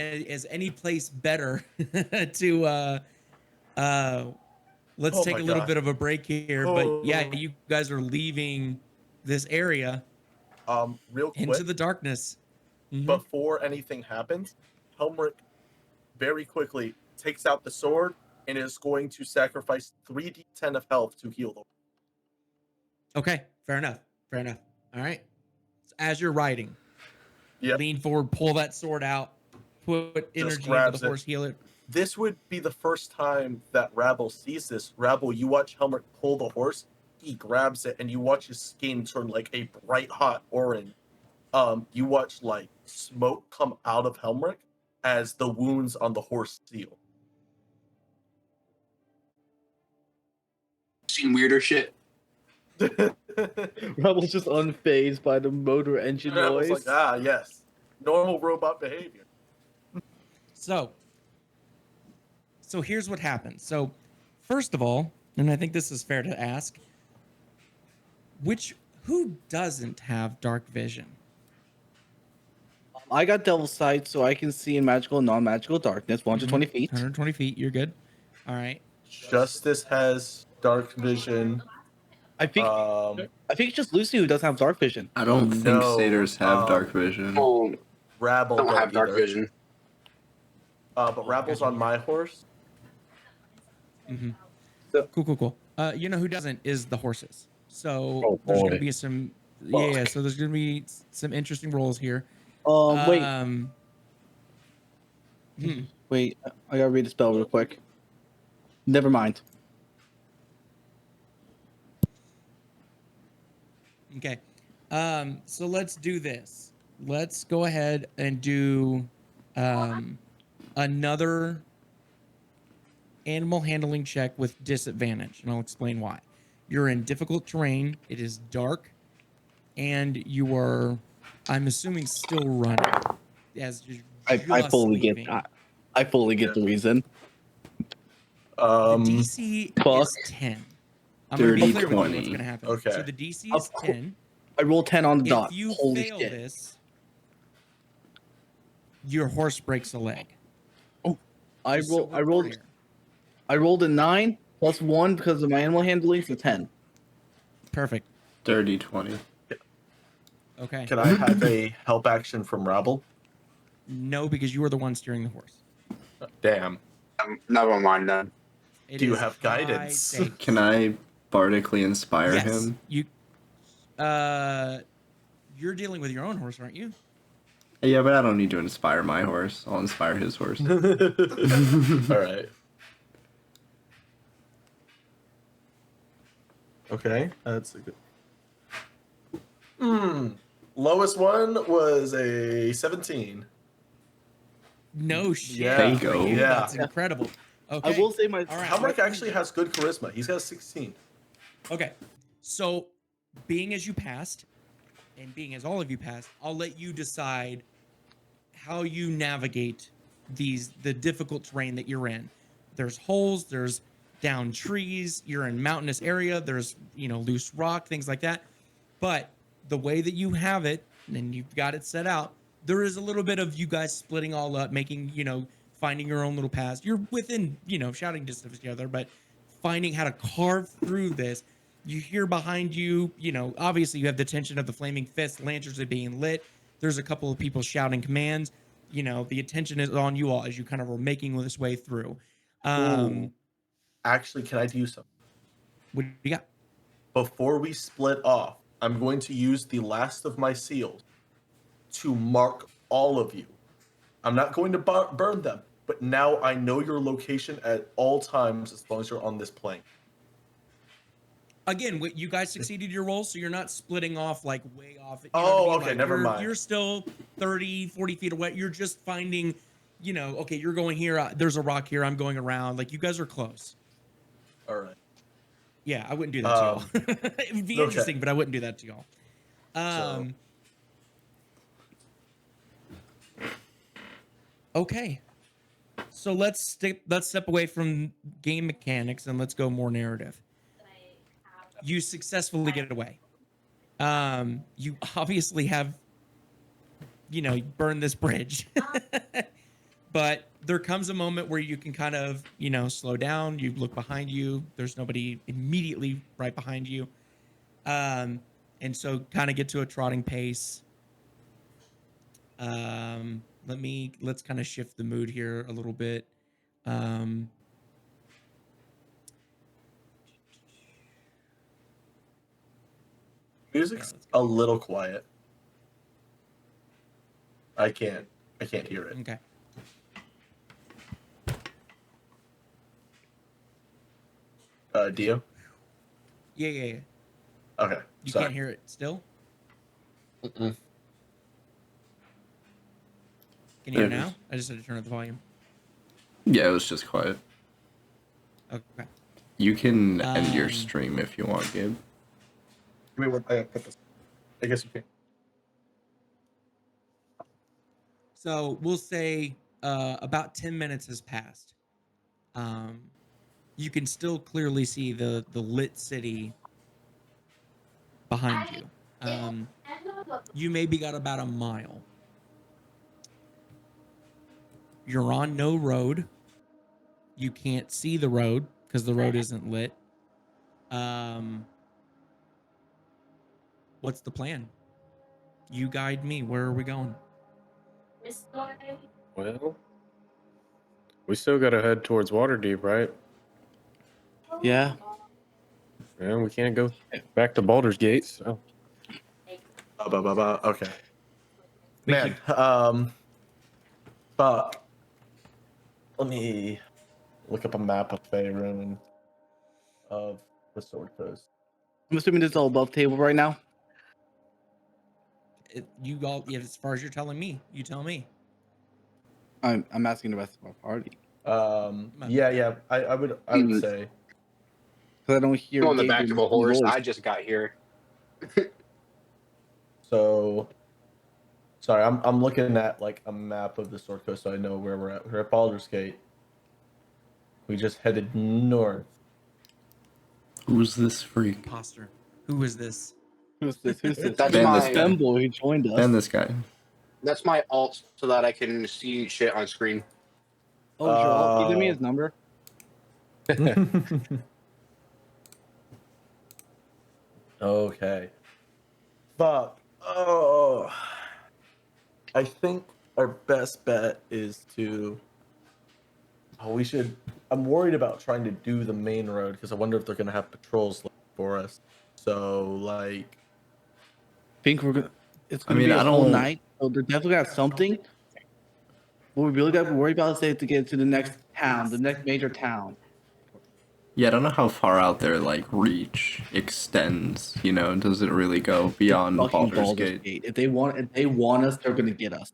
any place better to let's Oh take my a little gosh. bit of a break here. But yeah, Oh. you guys are leaving this area Real into quick, the darkness. Mhm. before anything happens, Helmrich very quickly takes out the sword and is going to sacrifice 3d10 of health to heal them. Okay, fair enough. Fair enough. All right. So as you're riding, Yep. lean forward, pull that sword out, put energy into the grabs it. horse, heal it. This would be the first time that Rabble sees this. Rabble, you watch Helmrich pull the horse, he grabs it, and you watch his skin turn like a bright hot orange. You watch like smoke come out of Helmrich as the wounds on the horse seal. Seen weirder shit. Rebel's just unfazed by the motor engine Rabble's noise. like, yes, normal robot behavior. So here's what happens. So first of all, and I think this is fair to ask, who doesn't have dark vision? I got Devil's Sight, so I can see in magical and non-magical darkness, 120 feet. 120 feet, you're good. All right. Justice has dark vision. I think it's just Lucy who doesn't have dark vision. I don't think No, satyrs have dark vision. Well, Rabble don't have dark either. vision. But Rabble's on my horse. Mm-hmm. So- Cool. You know who doesn't is the horses. So Oh, there's boy. gonna be some yeah. So there's gonna be some interesting roles here. Wait, wait. I gotta read the spell real quick. Never mind. Okay. So let's do this. Let's go ahead and do another animal handling check with disadvantage, and I'll explain why. You're in difficult terrain, it is dark, and you are, I'm assuming, still running. As you're I just fully leaving. get. I fully get the reason. The DC fuck. is 10. I'm going to be Dirty clear with you what's 20. going to happen. Okay. So the DC is 10. I rolled 10 on the dot. If you Holy fail shit! this, your horse breaks a leg. I Just so rolled. we're clear. I rolled a 9 plus 1 because of my animal handling, so 10. Perfect. Dirty 20. Okay. Can I have a help action from Rabble? No, because you are the one steering the horse. Damn. Never mind then. It Do you is have high guidance? stakes. Can I bardically inspire Yes. him? You're dealing with your own horse, aren't you? Yeah, but I don't need to inspire my horse. I'll inspire his horse. All right. Okay, that's a good. Lowest one was a 17. No shit. Yeah. There you go. Yeah. That's incredible. Okay. I will say my. All right. Helmrich actually has good charisma. He's got a 16. Okay. So, being as you passed, and being as all of you passed, I'll let you decide how you navigate the difficult terrain that you're in. There's holes, there's down trees, you're in mountainous area, there's, loose rock, things like that. But the way that you have it, and you've got it set out, there is a little bit of you guys splitting all up, making, finding your own little paths. You're within, shouting distance together, but finding how to carve through this. You hear behind you, obviously you have the tension of the flaming fists, lanterns are being lit. There's a couple of people shouting commands. The attention is on you all as you kind of are making this way through. Ooh. Actually, can I do something? What do you got? Before we split off, I'm going to use the last of my seals to mark all of you. I'm not going to burn them, but now I know your location at all times as long as you're on this plane. Again, you guys succeeded your roll, so you're not splitting off like way off. You know Oh, what I mean? okay, Like, never mind. You're still 30, 40 feet away. You're just finding, okay, you're going here. There's a rock here. I'm going around. Like, you guys are close. All right. Yeah, I wouldn't do that to y'all. It would be okay. interesting, but I wouldn't do that to y'all. Okay. So let's step away from game mechanics and let's go more narrative. You successfully get away. You obviously have, burn this bridge. But there comes a moment where you can kind of, slow down. You look behind you. There's nobody immediately right behind you. And so kind of get to a trotting pace. Let's kind of shift the mood here a little bit. Music's a little quiet. I can't hear it. Okay. Dio? Yeah. Okay. You sorry. can't hear it still? Mm-mm. Can you hear it It now? is. I just had to turn up the volume. Yeah, it was just quiet. Okay. You can end your Um, stream if you want, Gabe. Wait, what? I put this. I guess you can. So we'll say about 10 minutes has passed. You can still clearly see the lit city behind you. You maybe got about a mile. You're on no road. You can't see the road because the road isn't lit. What's the plan? You guide me. Where are we going? Well, we still gotta head towards Waterdeep, right? Yeah. Yeah, we can't go back to Baldur's Gate. So Okay. We Man, fuck. Let me look up a map of Faerun of the Sword Coast. I'm assuming this is all above table right now. Yeah, as far as you're telling me, you tell me. I'm asking the rest of our party Yeah. I would say. because I don't hear. I'm on the back of a horse. voice. I just got here. So, sorry, I'm looking at like a map of the Sword Coast, so I know where we're at. We're at Baldur's Gate. We just headed north. Who's this freak? Imposter. Who is this? Who's this? Who's this? That's Ban this my guy. Femboy who joined us. Ban this guy. that's my alt so that I can see shit on screen. Oh, Joel, can you give me his number? Okay. Fuck. Oh. I think our best bet is to. Oh, we should. I'm worried about trying to do the main road because I wonder if they're gonna have patrols for us. So like. Think we're gonna. It's I gonna mean, be a I whole don't- night, so they're definitely got something. What we really got to worry about is to get to the next town, the next major town. Yeah, I don't know how far out their like reach extends. Does it really go beyond Fucking Baldur's Gate? If they want us, they're gonna get us.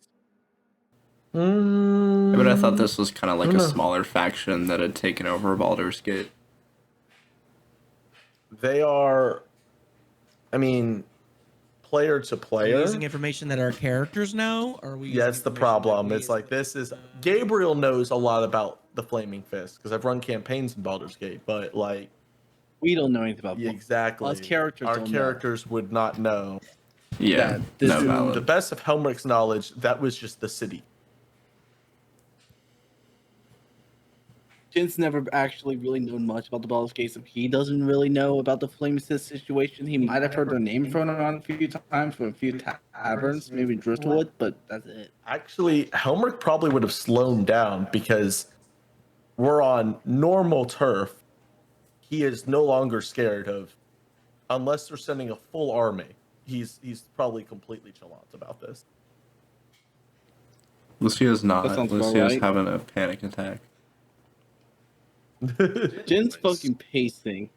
But I thought this was kind of like I don't a know. smaller faction that had taken over Baldur's Gate. They are. I mean, player to Are we player. using information that our characters know? Or are we? Yeah, using it's the information that problem. we It's as like the- this is Gabriel knows a lot about the Flaming Fist because I've run campaigns in Baldur's Gate, but like We don't know anything about yeah, exactly, Us characters our don't know. characters would not know. Yeah, That this no is- To valid. the best of Helmric's knowledge, that was just the city. Jin's never actually really known much about the Baldur's Gate, so he doesn't really know about the Flame Assist situation. He might have heard their name thrown around a few times from a few taverns, maybe Driftwood, but that's it. Actually, Helmric probably would have slowed down because we're on normal turf. He is no longer scared of, unless they're sending a full army. He's probably completely chill-out about this. Lucio's not. That sounds about Lucio's right. having a panic attack. Jin's fucking pacing.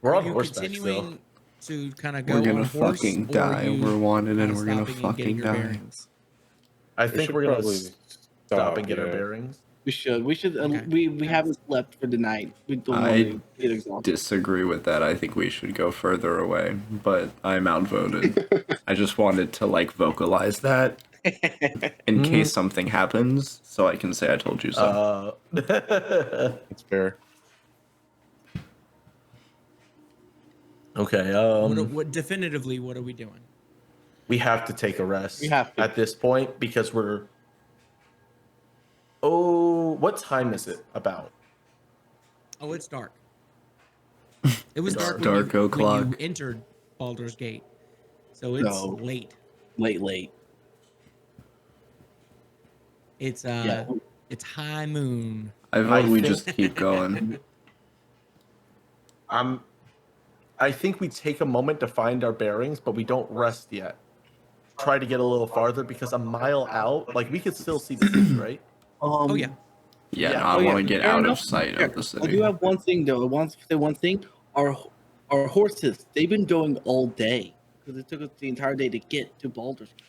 We're Are on you horseback continuing still. to kind of go We're gonna on horse, fucking or are die. you We're wanted and kinda we're gonna stopping and getting fucking your die. bearings? I we think should we're gonna probably stop and get our yeah. bearings. We should. Okay. We haven't slept for the night. We don't I want to get exhausted. Disagree with that. I think we should go further away, but I'm outvoted. I just wanted to like vocalize that in case something happens, so I can say I told you so. It's fair. Okay. What definitively? What are we doing? we have to take a rest We have to. at this point because we're. Oh, what time is it about? Oh, it's dark. It was Dark. dark, Dark when you o'clock. entered Baldur's Gate. So it's No. late. Late. It's Yeah. it's high moon. I vote I we think- just keep going. I think we take a moment to find our bearings, but we don't rest yet. Try to get a little farther because a mile out, like we could still see the city, right? Oh yeah. Yeah, Yeah. no, I Oh, yeah, want to get fair out enough. of sight Fair. of the I city. do have one thing though. I want to say one thing. Our horses, they've been going all day because it took us the entire day to get to Baldur's Gate.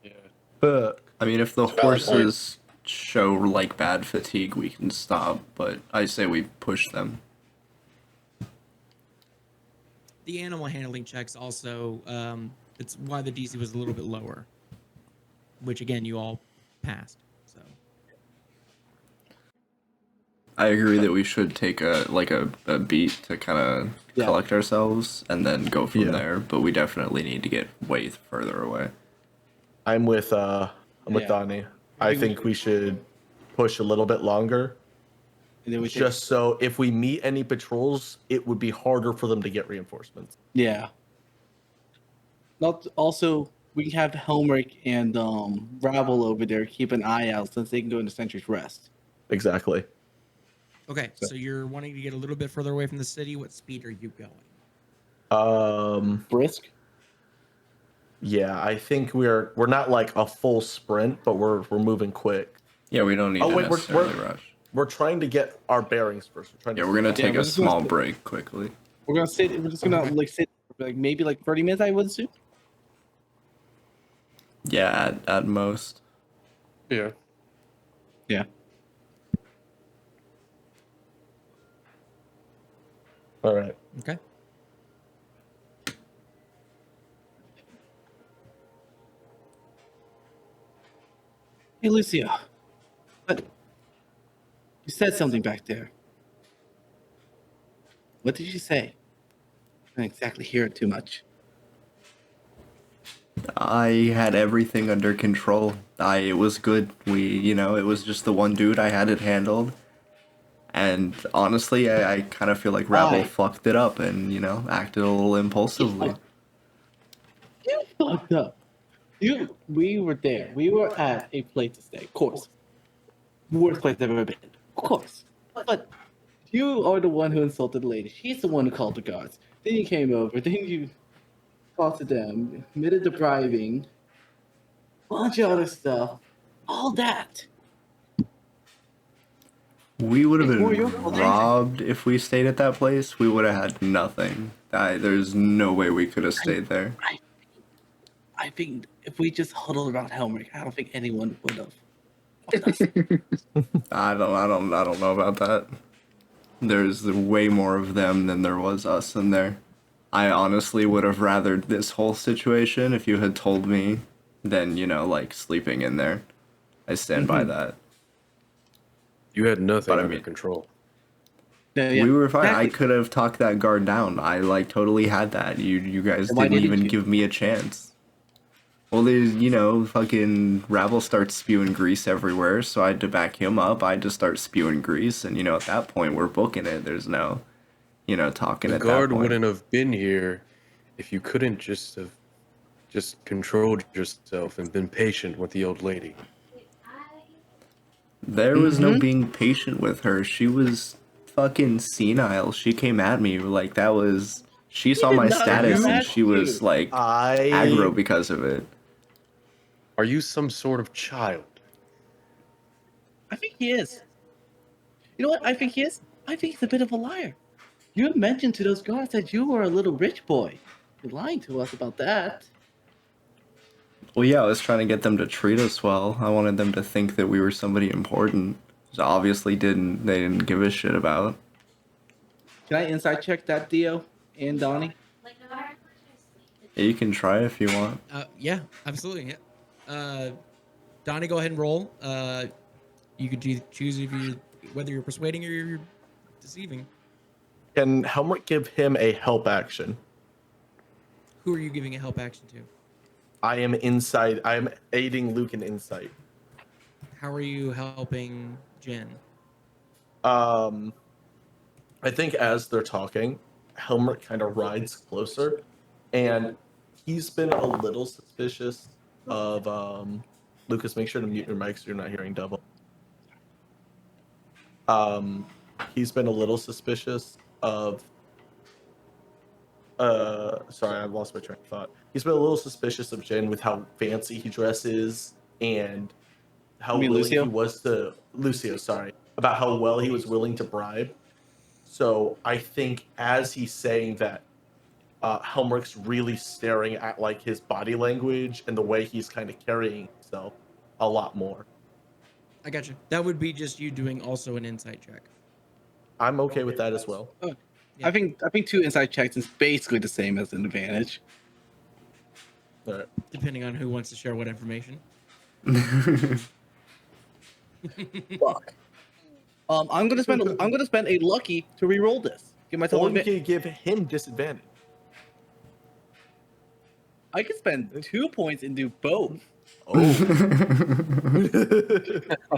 Yeah. But I mean, if the It's a valid point. horses show like bad fatigue, we can stop. But I say we push them. The animal handling checks also. It's why the DC was a little bit lower, which again you all passed. So I agree that we should take a beat to kind of Yeah. collect ourselves and then go from Yeah. there. But we definitely need to get way further away. I'm with Yeah. Donnie. I think we should push a little bit longer, And then we take- just so if we meet any patrols, it would be harder for them to get reinforcements. yeah. Not also we can have Helmrich and Rabble over there keep an eye out since they can go into Sentry's Rest. Exactly. okay, so you're wanting to get a little bit further away from the city. What speed are you going? Brisk. Yeah, I think we're not like a full sprint, but we're moving quick. Yeah, we don't need Oh, to wait, necessarily we're- rush. We're trying to get our bearings first. We're trying to Yeah, we're gonna take we're a just gonna small sit- break quickly. We're gonna sit. We're just gonna like sit for like maybe like 30 minutes. I would assume. Yeah, at most. Yeah. Yeah. All right. Okay. Hey, Lucia. But you said something back there. What did you say? I didn't exactly hear it too much. I had everything under control. It was good. It was just the one dude. I had it handled. And honestly, I kind of feel like Rabble Why? fucked it up and, acted a little impulsively. You fucked up. We were there. We were at a place to stay. Of course. Worst place I've ever been. Of course. But you are the one who insulted the lady. She's the one who called the guards. Then you came over. Then you talked to them, admitted to bribing, bunch of other stuff. All that. We would have It's more been your fault. robbed if we stayed at that place. We would have had nothing. There's no way we could have stayed there. I think if we just huddled around Helmrich, I don't think anyone would have. I don't know about that. There's way more of them than there was us in there. I honestly would have rathered this whole situation if you had told me than, like sleeping in there. I stand by that. You had nothing But I under mean- control. Yeah, We were fine. I exactly. could have talked that guard down. I totally had that. You guys Then why didn't didn't even you? give me a chance. Well, there's fucking Rabble starts spewing grease everywhere, so I had to back him up. I had to start spewing grease, and at that point we're booking it. There's no, talking The at guard that point. wouldn't have been here if you couldn't just have controlled yourself and been patient with the old lady. There was no being patient with her. She was fucking senile. She came at me like that was. She saw did my not status come and at she was you. like aggro because of it. Are you some sort of child? I think he is. You know what I think he is? I think he's a bit of a liar. You mentioned to those guards that you were a little rich boy. You're lying to us about that. Well, yeah, I was trying to get them to treat us well. I wanted them to think that we were somebody important. Which obviously they didn't give a shit about. Can I inside check that Dio and Donnie? Yeah, you can try if you want. Yeah, absolutely. Yeah. Donnie, go ahead and roll. You could choose whether you're persuading or you're deceiving. Can Helmut give him a help action? Who are you giving a help action to? I am inside. I am aiding Luke in insight. How are you helping Jen? I think as they're talking, Helmut kind of rides closer, and he's been a little suspicious of Lucas. Make sure to mute your mic so you're not hearing double. Um, he's been a little suspicious of. Sorry, I lost my train of thought. He's been a little suspicious of Jen with how fancy he dresses and how You mean willing Lucio? he was to Lucio. Sorry, about how well he was willing to bribe. So I think as he's saying that, Helmrich's really staring at like his body language and the way he's kind of carrying himself a lot more. I got you. That would be just you doing also an insight check. I'm okay with that as well. Yeah. I think 2 inside checks is basically the same as an advantage. All right. Depending on who wants to share what information. Fuck. I'm gonna spend a lucky to re-roll this. Give myself Or a you bit. can give him disadvantage. I could spend 2 points and do both. Oh.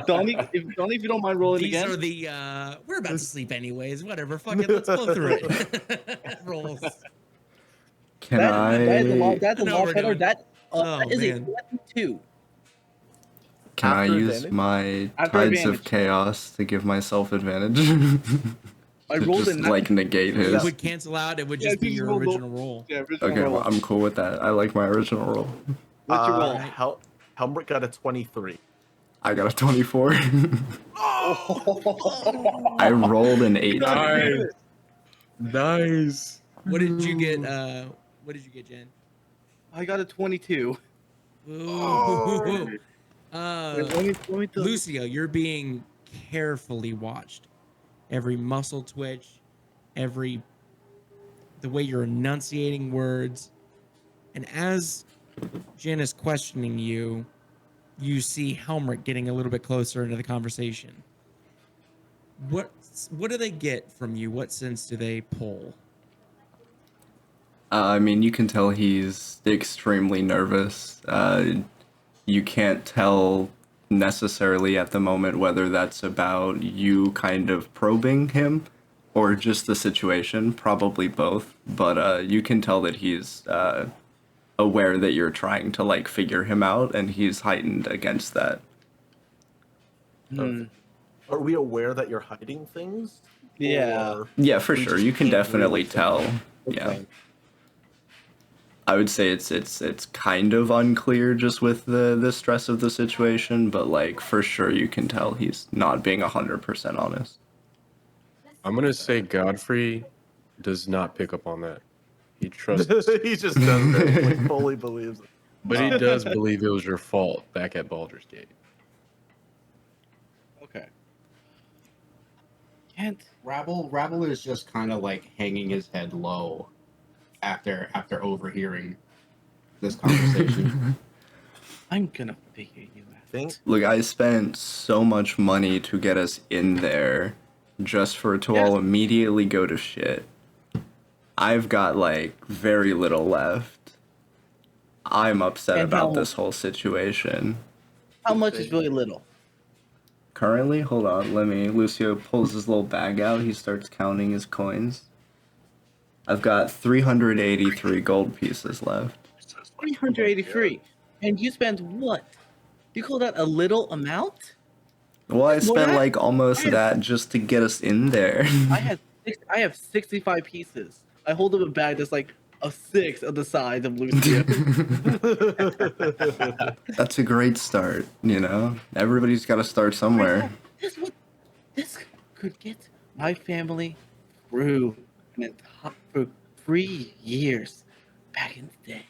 Donnie, if you don't mind rolling These again. are the we're about to sleep anyways. Whatever. Fuck it. Let's blow through it. Rolls. Can That is a lot. I That's a I know lot we're better. doing- That Oh, is a man. 22. can I After use advantage? my After tides advantage. of chaos to give myself advantage? I To rolled just a like negate It his. would cancel out. It would Yeah, just be just your roll low. original roll. Yeah, original Okay, roll. well, I'm cool with that. I like my original roll. What's your roll? Helmrich got a 23. I got a 24. Oh! I rolled an 18. Nice. Nice. What did you get? What did you get, Jen? I got a 22. Oh! Let me tell you. Lucio, you're being carefully watched. Every muscle twitch, the way you're enunciating words. And as Jen is questioning you, you see Helmrich getting a little bit closer into the conversation. What do they get from you? What sense do they pull? I mean, you can tell he's extremely nervous. You can't tell necessarily at the moment whether that's about you kind of probing him or just the situation. Probably both. But you can tell that he's aware that you're trying to like figure him out, and he's heightened against that. Hmm. Are we aware that you're hiding things? Yeah. Or Yeah, for we sure. just You can can't definitely really tell. Yeah. Okay. I would say it's kind of unclear just with the stress of the situation, but like for sure you can tell he's not being 100% honest. I'm gonna say Godfrey does not pick up on that. He trusts, He just doesn't really fully believes it. but he does believe it was your fault back at Baldur's Gate. Okay. Can't. Rabble is just kind of like hanging his head low after overhearing this conversation. I'm gonna figure you out. Think Look, I spent so much money to get us in there just for it to Yes. all immediately go to shit. I've got like very little left. I'm upset And about how- this whole situation. How much is really little? Currently, hold on, Lucio pulls his little bag out, he starts counting his coins. I've got 383 gold pieces left. 383. And you spent what? You call that a little amount? Well, I spent What? like almost Yes. that just to get us in there. I have 65 pieces. I hold up a bag that's like a sixth of the size of Lucio. That's a great start, you know? Everybody's got to start somewhere. This could get my family through for 3 years back in the day.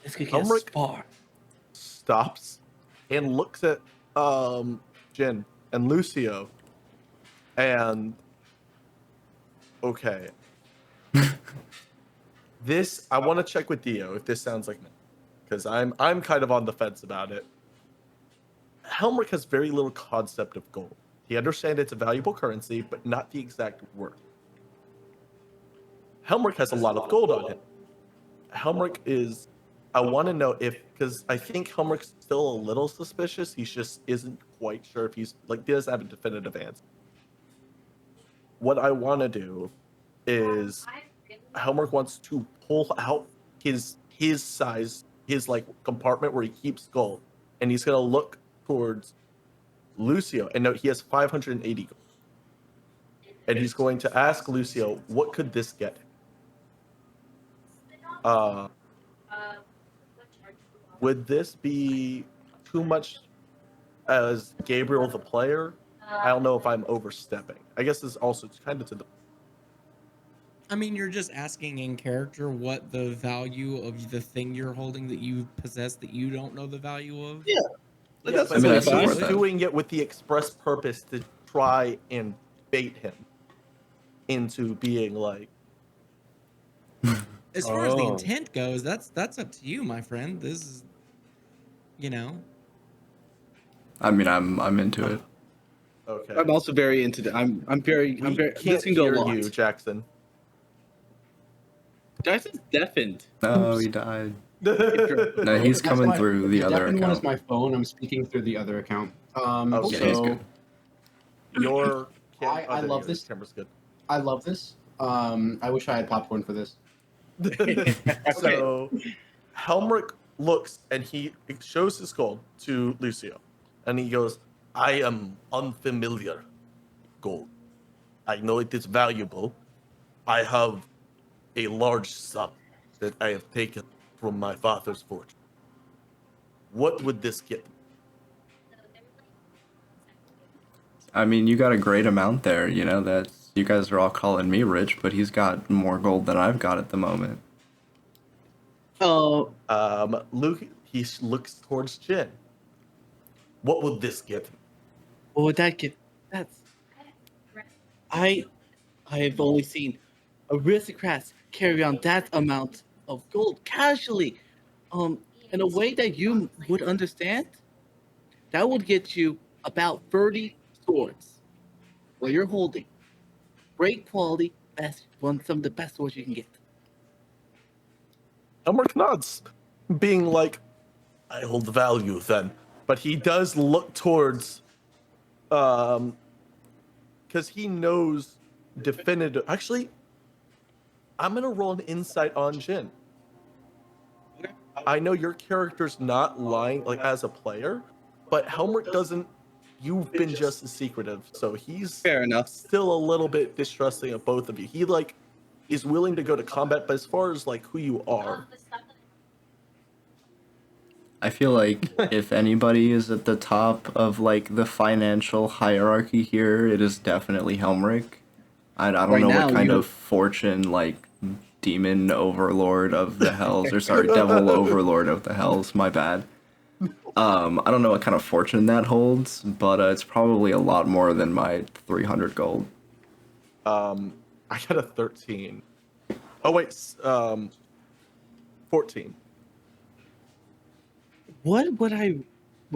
This could get us Helmrich? far. stops and looks at Jin and Lucio, and okay. This I want to check with Dio if this sounds like me, because I'm kind of on the fence about it. Helmrich has very little concept of gold. He understands it's a valuable currency, but not the exact worth. Helmrich has a lot of gold on him. Helmrich is. I want to know if, because I think Helmrich's still a little suspicious. He just isn't quite sure if he's like doesn't have a definitive answer. What I want to do is Helmrich wants to pull out his size, his like compartment where he keeps gold, and he's gonna look towards Lucio and note he has 580 gold. And he's going to ask Lucio, what could this get? Would this be too much as Gabriel the player? I don't know if I'm overstepping. I guess this also kind of to the. I mean, you're just asking in character what the value of the thing you're holding that you possess that you don't know the value of. Yeah. Yeah, That's but that's he's fine. doing it with the express purpose to try and bait him into being like. As far as the Oh. intent goes, that's up to you, my friend. This is, you know. I mean, I'm into it. Okay. I'm also very into that. I'm very. We This can't can go hear a lot. you, Jackson. Jackson's deafened. No, he died. No, he's That's coming my- through the other deafened one is account. my phone. I'm speaking through the other account. Okay. Yeah, he's So good. Your I love this. camera's good. I love this. I wish I had popcorn for this. So Helmrich looks and he shows his gold to Lucio, and he goes, "I am unfamiliar gold. I know it is valuable. I have a large sum that I have taken from my father's fortune. What would this get?" I mean, you got a great amount there. You know that you guys are all calling me rich, but he's got more gold than I've got at the moment. Oh, Luke, he looks towards Jin. What would this get? what would that get? That's. I've only seen aristocrats carry on that amount of gold casually, in a way that you would understand. That would get you about 30 swords. What you're holding, great quality, some of the best swords you can get. Helmrich nods, being like, "I hold the value then." But he does look towards, because he knows definitive. Actually, I'm gonna roll an insight on Jin. I know your character's not lying, like as a player, but Helmrich doesn't. You've been just as secretive, so he's Fair enough. still a little bit distrusting of both of you. He like is willing to go to combat, but as far as like who you are, I feel like if anybody is at the top of like the financial hierarchy here, it is definitely Helmrich. I don't Right know now, what kind you- of fortune like demon overlord of the hells, or sorry, devil overlord of the hells. My bad. I don't know what kind of fortune that holds, but it's probably a lot more than my 300 gold. I got a 13. Oh wait, 14. What would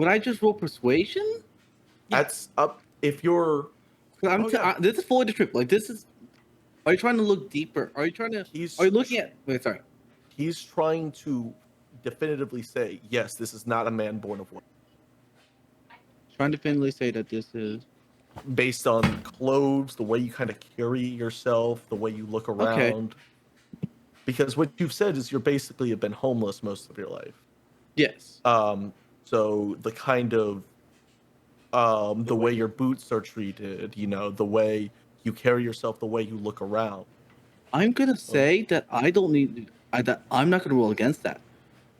I just roll persuasion? That's up if you're. 'Cause Oh, yeah. this is fully the trip. Like this is. Are you trying to look deeper? Are you trying to? He's Are you looking at? Wait, sorry. he's trying to definitively say yes. This is not a man born of woman, Trying to definitively say that this is. based on clothes, the way you kind of carry yourself, the way you look around. Because what you've said is you're basically have been homeless most of your life. Yes. So the kind of the way your boots are treated, you know, the way you carry yourself, the way you look around. I'm gonna say that I don't need. That I'm not gonna roll against that.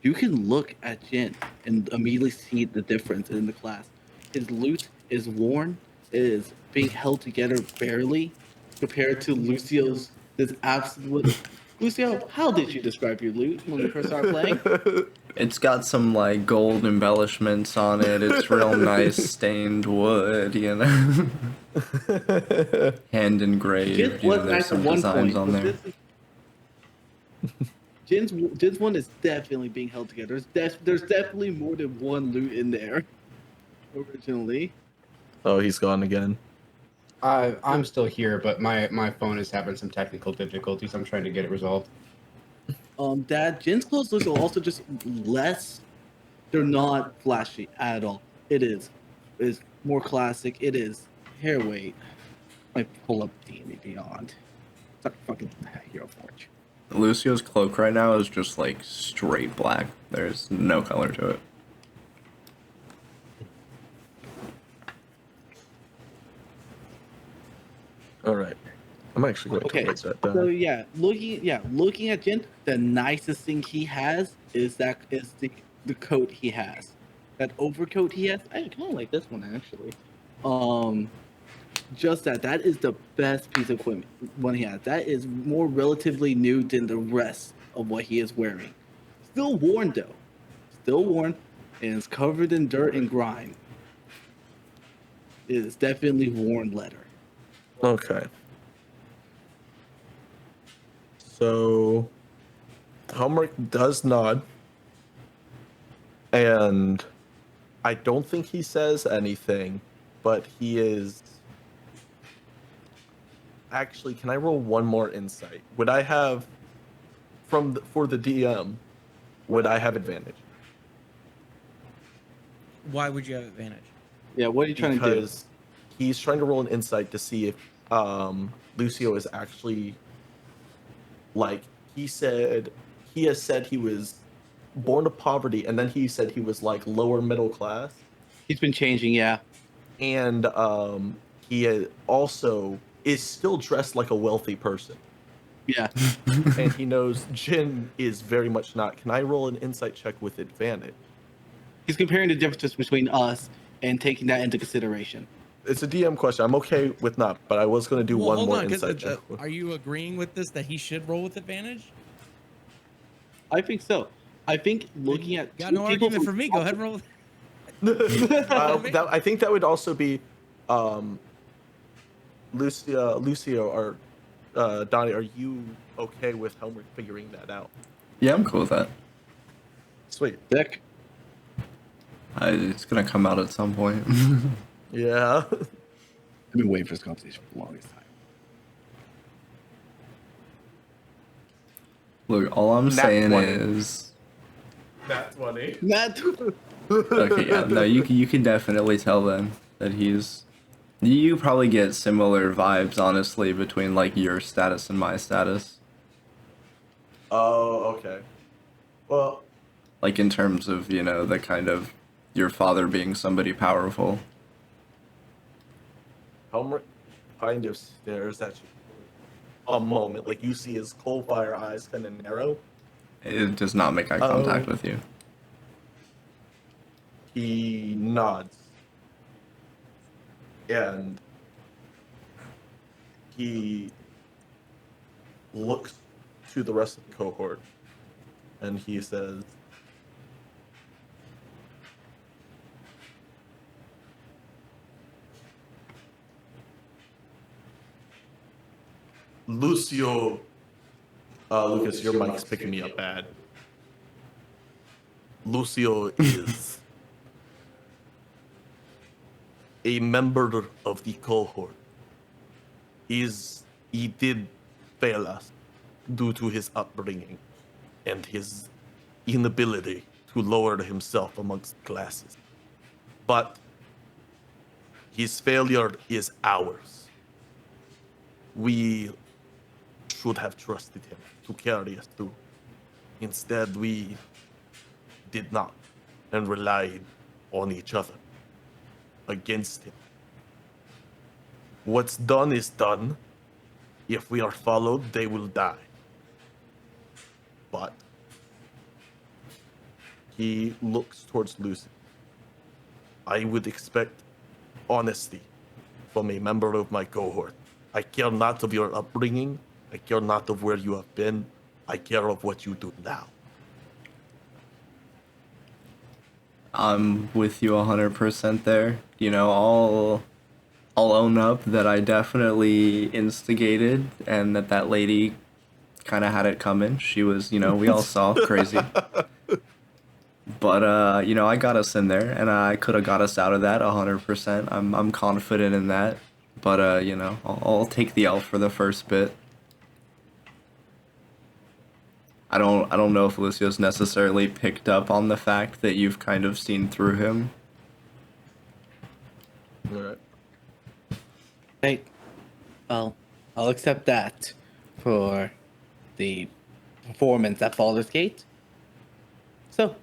You can look at Jin and immediately see the difference in the class. His loot is worn, is being held together barely, compared to Lucio's. This absolute. Lucio, how did you describe your loot when we first started playing? It's got some like gold embellishments on it. It's real nice stained wood, you know. Hand engraved. Jin's You know, was there's nice at some one designs point. on but there. this is- Jin's one is definitely being held together. There's definitely more than one loot in there. Originally. Oh, he's gone again. I'm still here, but my phone is having some technical difficulties. I'm trying to get it resolved. Dad, Jin's clothes look also just less. They're not flashy at all. It's more classic. It is hair weight. I pull up D&D Beyond. It's like fucking Hero Forge. Lucio's cloak right now is just like straight black. There's no color to it. All right. I'm actually going Okay, to write that so down. looking at Jin, the nicest thing he has is the coat he has. That overcoat he has. I kind of like this one actually. Just that is the best piece of equipment one he has. That is more relatively new than the rest of what he is wearing. Still worn though. Still worn, and it's covered in dirt and grime. It is definitely worn leather. Okay. So, Helmrich does nod, and I don't think he says anything, but he is. Actually, can I roll one more insight? Would I have, for the DM, would I have advantage? Why would you have advantage? Yeah, what are you trying to do? Because he's trying to roll an insight to see if Lucio is actually like he has said he was born to poverty, and then he said he was like lower middle class, He's been changing, yeah. and he also is still dressed like a wealthy person, Yeah. and he knows Jin is very much not. Can I roll an insight check with advantage? He's comparing the differences between us and taking that into consideration. It's a DM question. I'm okay with not, but I was going to do Well, one hold more on, 'cause, insight check. are you agreeing with this that he should roll with advantage? I think so. I think looking at Got two no people argument from for me. Go ahead and roll. I think that would also be Lucio, or Donnie. Are you okay with Helmer figuring that out? Yeah, I'm cool with that. Sweet. Dick. It's gonna come out at some point. Yeah. I've been waiting for this conversation for the longest time. Look, all I'm Nat saying 20. is, That's funny. Matt, okay, yeah, no, you can definitely tell then that he's. You probably get similar vibes, honestly, between like your status and my status. Oh, okay. Well, Like in terms of, you know, the kind of your father being somebody powerful. Helmer kind of stares at you a moment, like you see his coal fire eyes kind of narrow. It does not make eye contact with you. He nods, and he looks to the rest of the cohort, and he says, Lucio, Lucas, your mic's picking me up bad. Lucio is a member of the cohort. He did fail us due to his upbringing and his inability to lower himself amongst classes. But his failure is ours. We should have trusted him to carry us through. Instead, we did not and relied on each other against him. What's done is done. If we are followed, they will die. But he looks towards Lucy. I would expect honesty from a member of my cohort. I care not of your upbringing. I care not of where you have been. I care of what you do now. I'm with you 100% there. You know, I'll own up that I definitely instigated and that lady kind of had it coming. She was, you know, we all saw crazy. But you know, I got us in there, and I could have got us out of that 100%. I'm confident in that. But you know, I'll take the L for the first bit. I don't know if Lucio's necessarily picked up on the fact that you've kind of seen through him. All right. Right. Well, I'll accept that for the performance at Baldur's Gate. So,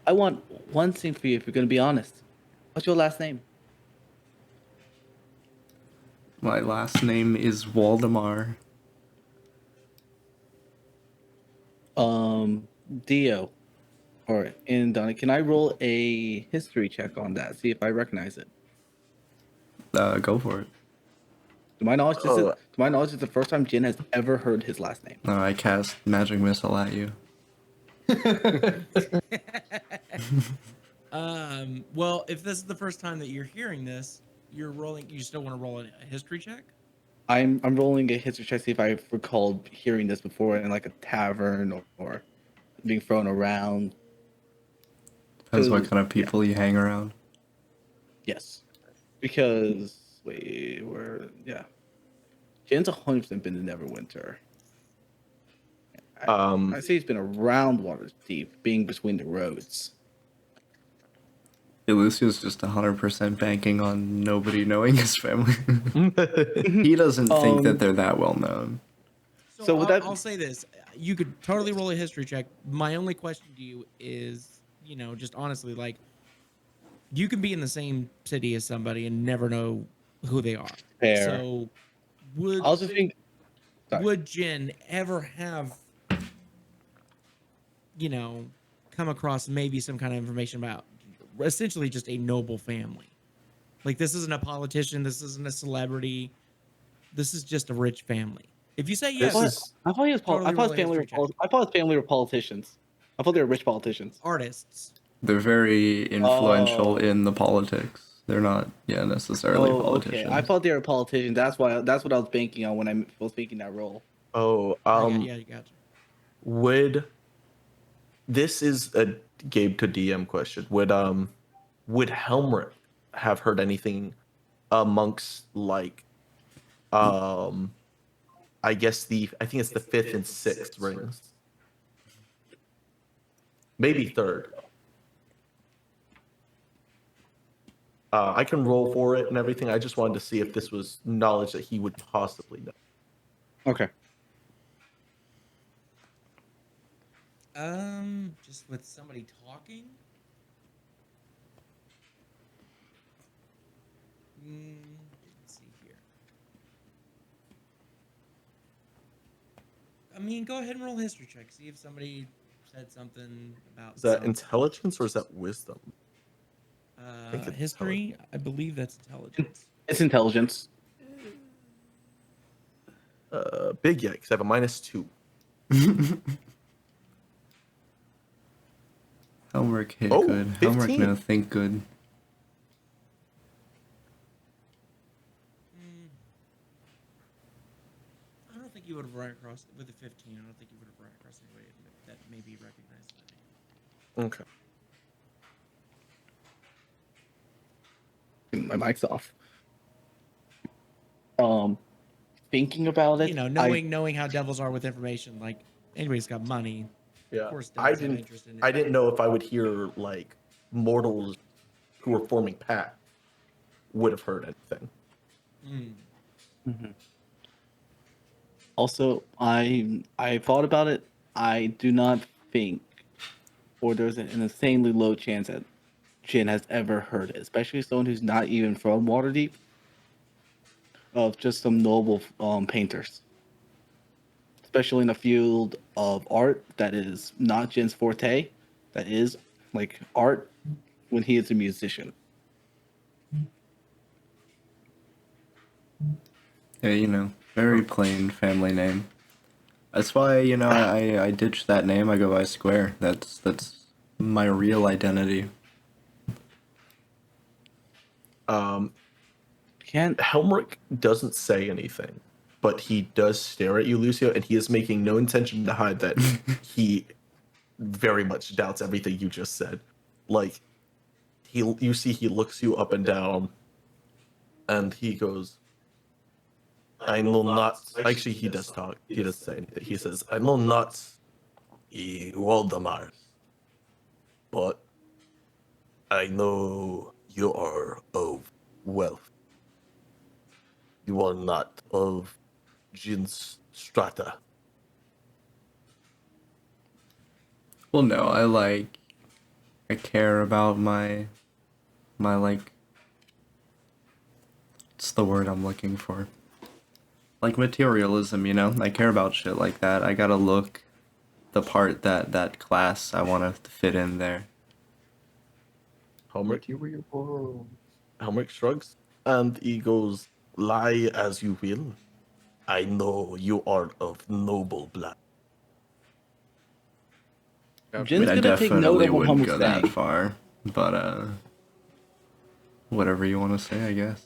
I want one thing for you if you're going to be honest. What's your last name? My last name is Waldemar. Dio. Or in Donnie, can I roll a history check on that? See if I recognize it. Go for it. To my knowledge, Oh. to my knowledge, it's the first time Jin has ever heard his last name. I cast magic missile at you. Well, if this is the first time that you're hearing this, you're rolling. You still want to roll a history check? I'm rolling a history check to see if I recalled hearing this before in like a tavern or being thrown around. Depends what kind of people you hang around. Yes, because Jin's 100% been to Neverwinter. I say he's been around Waterdeep, being between the roads. Lucio's just 100% banking on nobody knowing his family. He doesn't think that they're that well known. So would that- I'll say this: you could totally roll a history check. My only question to you is, just honestly, like, you can be in the same city as somebody and never know who they are. Fair. So, would I also think sorry. would Jin ever have, come across maybe some kind of information about essentially just a noble family? Like, this isn't a politician, this isn't a celebrity, this is just a rich family. If you say yes, I thought his family were politicians. I thought they were rich politicians. artists. They're very influential in the politics. They're not, necessarily politicians. Okay. I thought they were politicians. That's what I was banking on when I was making that role. Oh, Yeah, you got you. would this is a Gabe to DM question? Would Helmrich have heard anything amongst like I think it's the 5th and 6th rings. Maybe 3rd. I can roll for it and everything. I just wanted to see if this was knowledge that he would possibly know. Okay. Just with somebody talking. Let's see here. I mean, go ahead and roll a history check. See if somebody said something about. Is that something. intelligence or is that wisdom? think it's History, I believe that's intelligence. It's intelligence. Big yikes! I have a -2. Homework hit Oh, good. 15. Homework no think good. I don't think you would have run across with the 15. I don't think you would have run across anybody that maybe recognized that name. Okay. My mic's off. Thinking about it, You know, knowing how devils are with information, like anybody's got money. Yeah. Of course, I devils have didn't. interest in it. I didn't know if I would hear like mortals who were forming pact would have heard anything. Also, I thought about it. I do not think, or there's an insanely low chance that Jin has ever heard it, especially someone who's not even from Waterdeep, of just some noble painters. Especially in a field of art that is not Jin's forte, that is like art when he is a musician. Yeah, you know, very plain family name. That's why, you know, I ditched that name. I go by Square. That's my real identity. Helmrich doesn't say anything, but he does stare at you, Lucio, and he is making no intention to hide that he very much doubts everything you just said. Like, you see he looks you up and down, and he goes, I know not. Actually, he does talk. He does say anything. He says, I know not Waldemar, but I know you are of wealth. You are not of Jin's strata. Well, no, I care about my like, what's the word I'm looking for? Like materialism, you know? I care about shit like that. I gotta look the part that class I want to fit in there. Helmut, Helmut shrugs, and he goes, lie as you will. I know you are of noble blood. I mean, Jin's I gonna take note definitely of what wouldn't Hummer's go that saying. far, but whatever you want to say, I guess.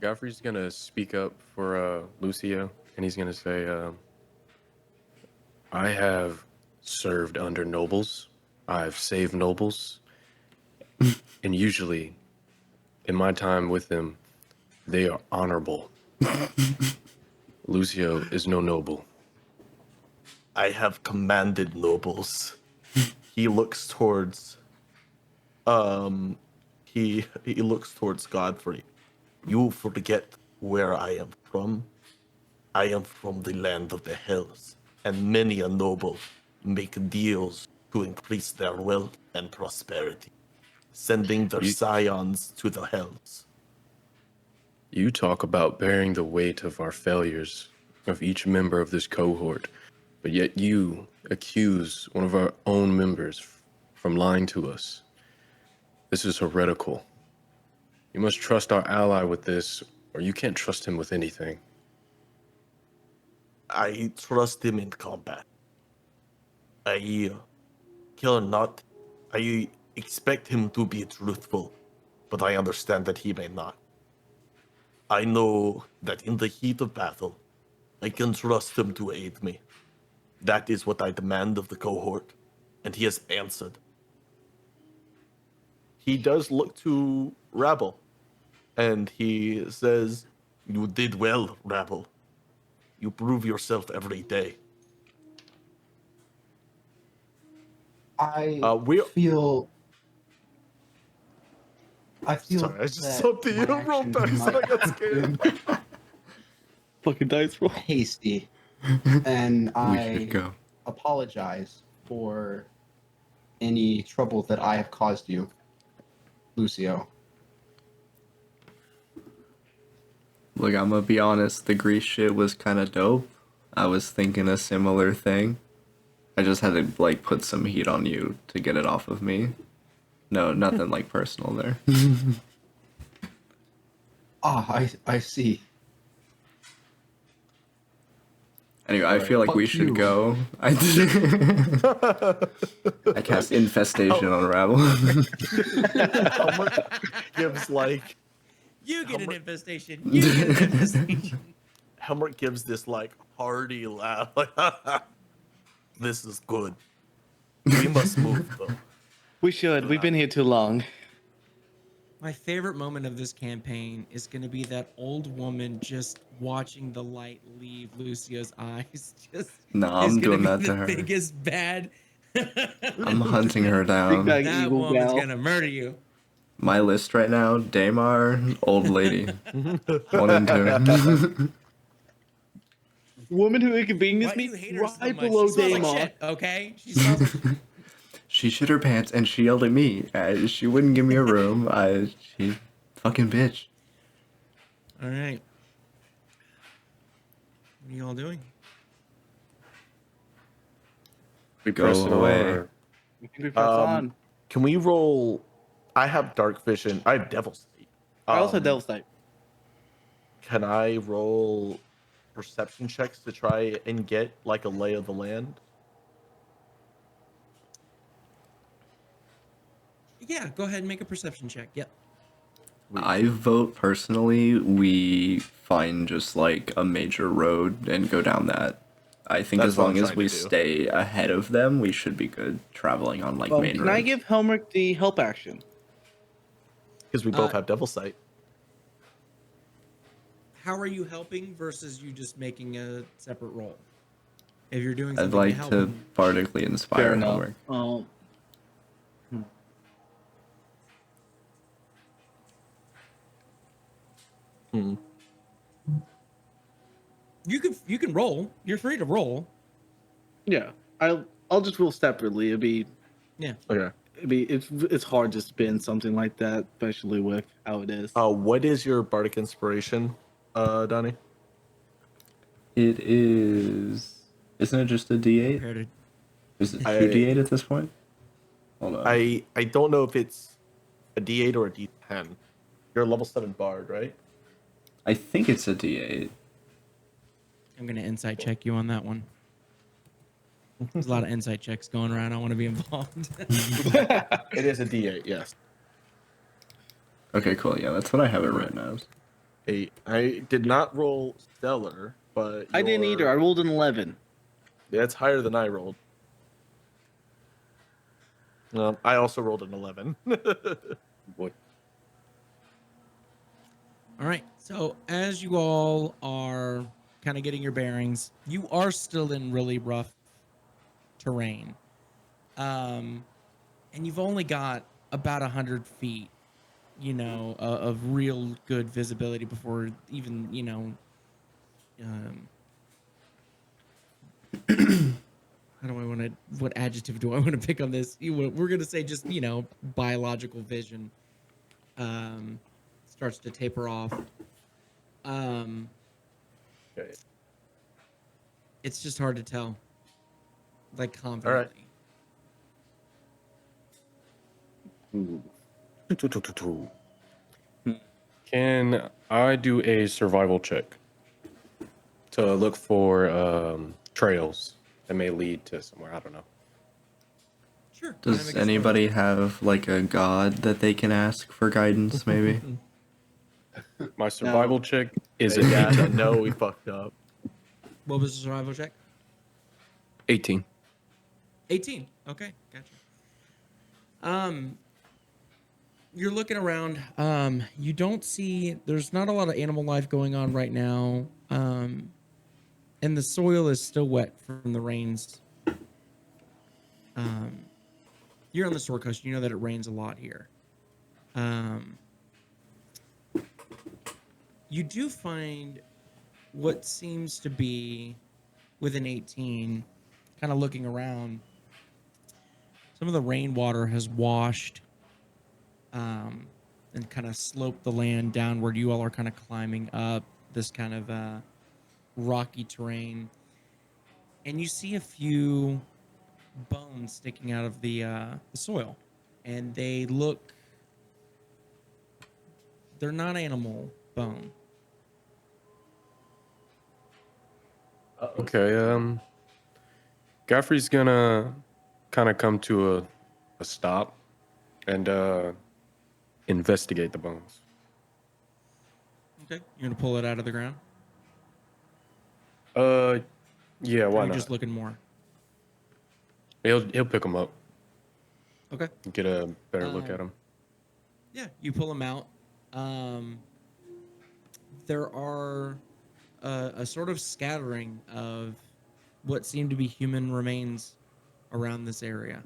Godfrey's gonna speak up for Lucio, and he's gonna say, "I have served under nobles. I've saved nobles, and usually, in my time with them, they are honorable. Lucio is no noble." I have commanded nobles. He looks towards he looks towards Godfrey. You forget where I am from. I am from the land of the hills, and many a noble make deals to increase their wealth and prosperity, sending their You, scions to the hells. you talk about bearing the weight of our failures, of each member of this cohort, but yet you accuse one of our own members from lying to us. This is heretical. You must trust our ally with this, or you can't trust him with anything. I trust him in combat. I kill not. I expect him to be truthful, but I understand that he may not. I know that in the heat of battle, I can trust him to aid me. That is what I demand of the cohort, and he has answered. He does look to Rabble, and he says, "You did well, Rabble. You prove yourself every day." I We feel. I feel Sorry, I just that saw the my roll actions dice and I might got have scared. been Fucking dice roll. hasty, and We should I go. apologize for any trouble that I have caused you, Lucio. Look, I'm gonna be honest, the Grease shit was kind of dope. I was thinking a similar thing. I just had to, like, put some heat on you to get it off of me. No, nothing, like, personal there. Ah, I see. Anyway, I Alright. feel like we Fuck should you. go. I cast Infestation on Rabble. Helmut gives like You get an Hummer- infestation. You get an infestation. Helmut gives this like hearty laugh, like this is good. We must move though. We should. We've been here too long. My favorite moment of this campaign is going to be that old woman just watching the light leave Lucio's eyes. Just No, is I'm going doing to that be to the her. biggest bad. I'm hunting her Big down. bag That evil woman's gal. going to murder you. My list right now: Damar, old lady, 1 and 2. Woman who Why inconvenienced do me you hate her so right much? below She smells like Daymar. shit, okay? She smells like shit. She shit her pants and she yelled at me. She wouldn't give me a room. She fucking bitch. All right. What are you all doing? We Go press it away. on, or I think we press on. Can we roll? I have dark vision. I have devil's sight. I also have Um, Devil's Sight. Can I roll perception checks to try and get like a lay of the land? Yeah, go ahead and make a perception check. Yep. I vote personally we find just like a major road and go down that. I think That's as what long I'm as trying we to do. stay ahead of them, we should be good traveling on like main Can roads. I give Helmut the help action? Because we both Uh, have devil's sight. How are you helping versus you just making a separate roll? if you're doing I'd something like to help to him. bardically Fair inspire enough. homework. Hmm. You can roll. You're free to roll. Yeah, I'll just roll separately. Okay. It's hard to spin something like that, especially with how it is. What is your bardic inspiration, Donnie? It is. Isn't it just a D8? Compared to Is it I- 2D8 at this point? Hold on. I don't know if it's a D8 or a D10. You're a level 7 bard, right? I think it's a D8. I'm gonna insight check you on that one. There's a lot of insight checks going around. I want to be involved. It is a D8, yes. Okay, cool. Yeah, that's what I have it written as. I did not roll stellar, but I didn't either. I rolled an 11. That's higher than I rolled. I also rolled an 11. Boy. All right. So as you all are kind of getting your bearings, you are still in really rough terrain, and you've only got about 100 feet, of real good visibility before even, how do I want to? What adjective do I want to pick on this? We're gonna say just biological vision starts to taper off. Okay. It's just hard to tell, like confidently. Can I do a survival check to look for trails that may lead to somewhere? I don't know. Sure. Does anybody have like a god that they can ask for guidance? Maybe. My survival check is a Yeah, D10. no, we fucked up. What was the survival check? 18. 18. Okay, gotcha. You're looking around. You don't see. There's not a lot of animal life going on right now. And the soil is still wet from the rains. You're on the Shore Coast. You know that it rains a lot here. You do find what seems to be, with an 18, kind of looking around, some of the rainwater has washed and kind of sloped the land downward. You all are kind of climbing up this kind of rocky terrain. And you see a few bones sticking out of the soil. And they look... They're not animal bone. Okay, Godfrey's gonna kind of come to a stop and investigate the bones. Okay. You're going to pull it out of the ground? Yeah, Or why are you not? just looking more? He'll pick them up, Okay. get a better look at them. Yeah, you pull them out. There are a sort of scattering of what seem to be human remains around this area.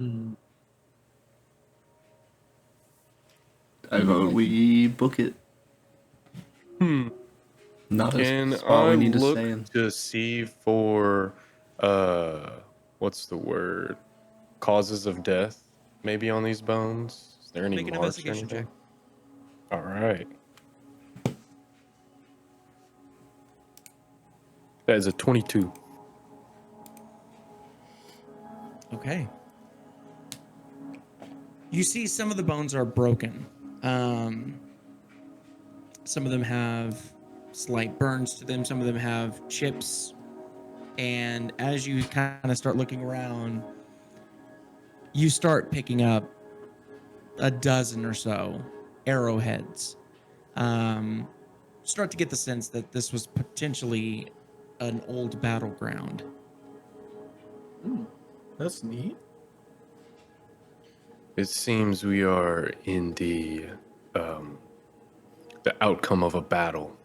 I vote we book it. Not Can a spot I we need to look stay in. to see for what's the word? Causes of death, maybe on these bones? Is there any Make an marks or investigation anything? check. All right. That is a 22. Okay. You see some of the bones are broken. Some of them have slight burns to them. Some of them have chips. And as you kind of start looking around, you start picking up a dozen or so arrowheads. Start to get the sense that this was potentially an old battleground. That's neat. It seems we are in the outcome of a battle.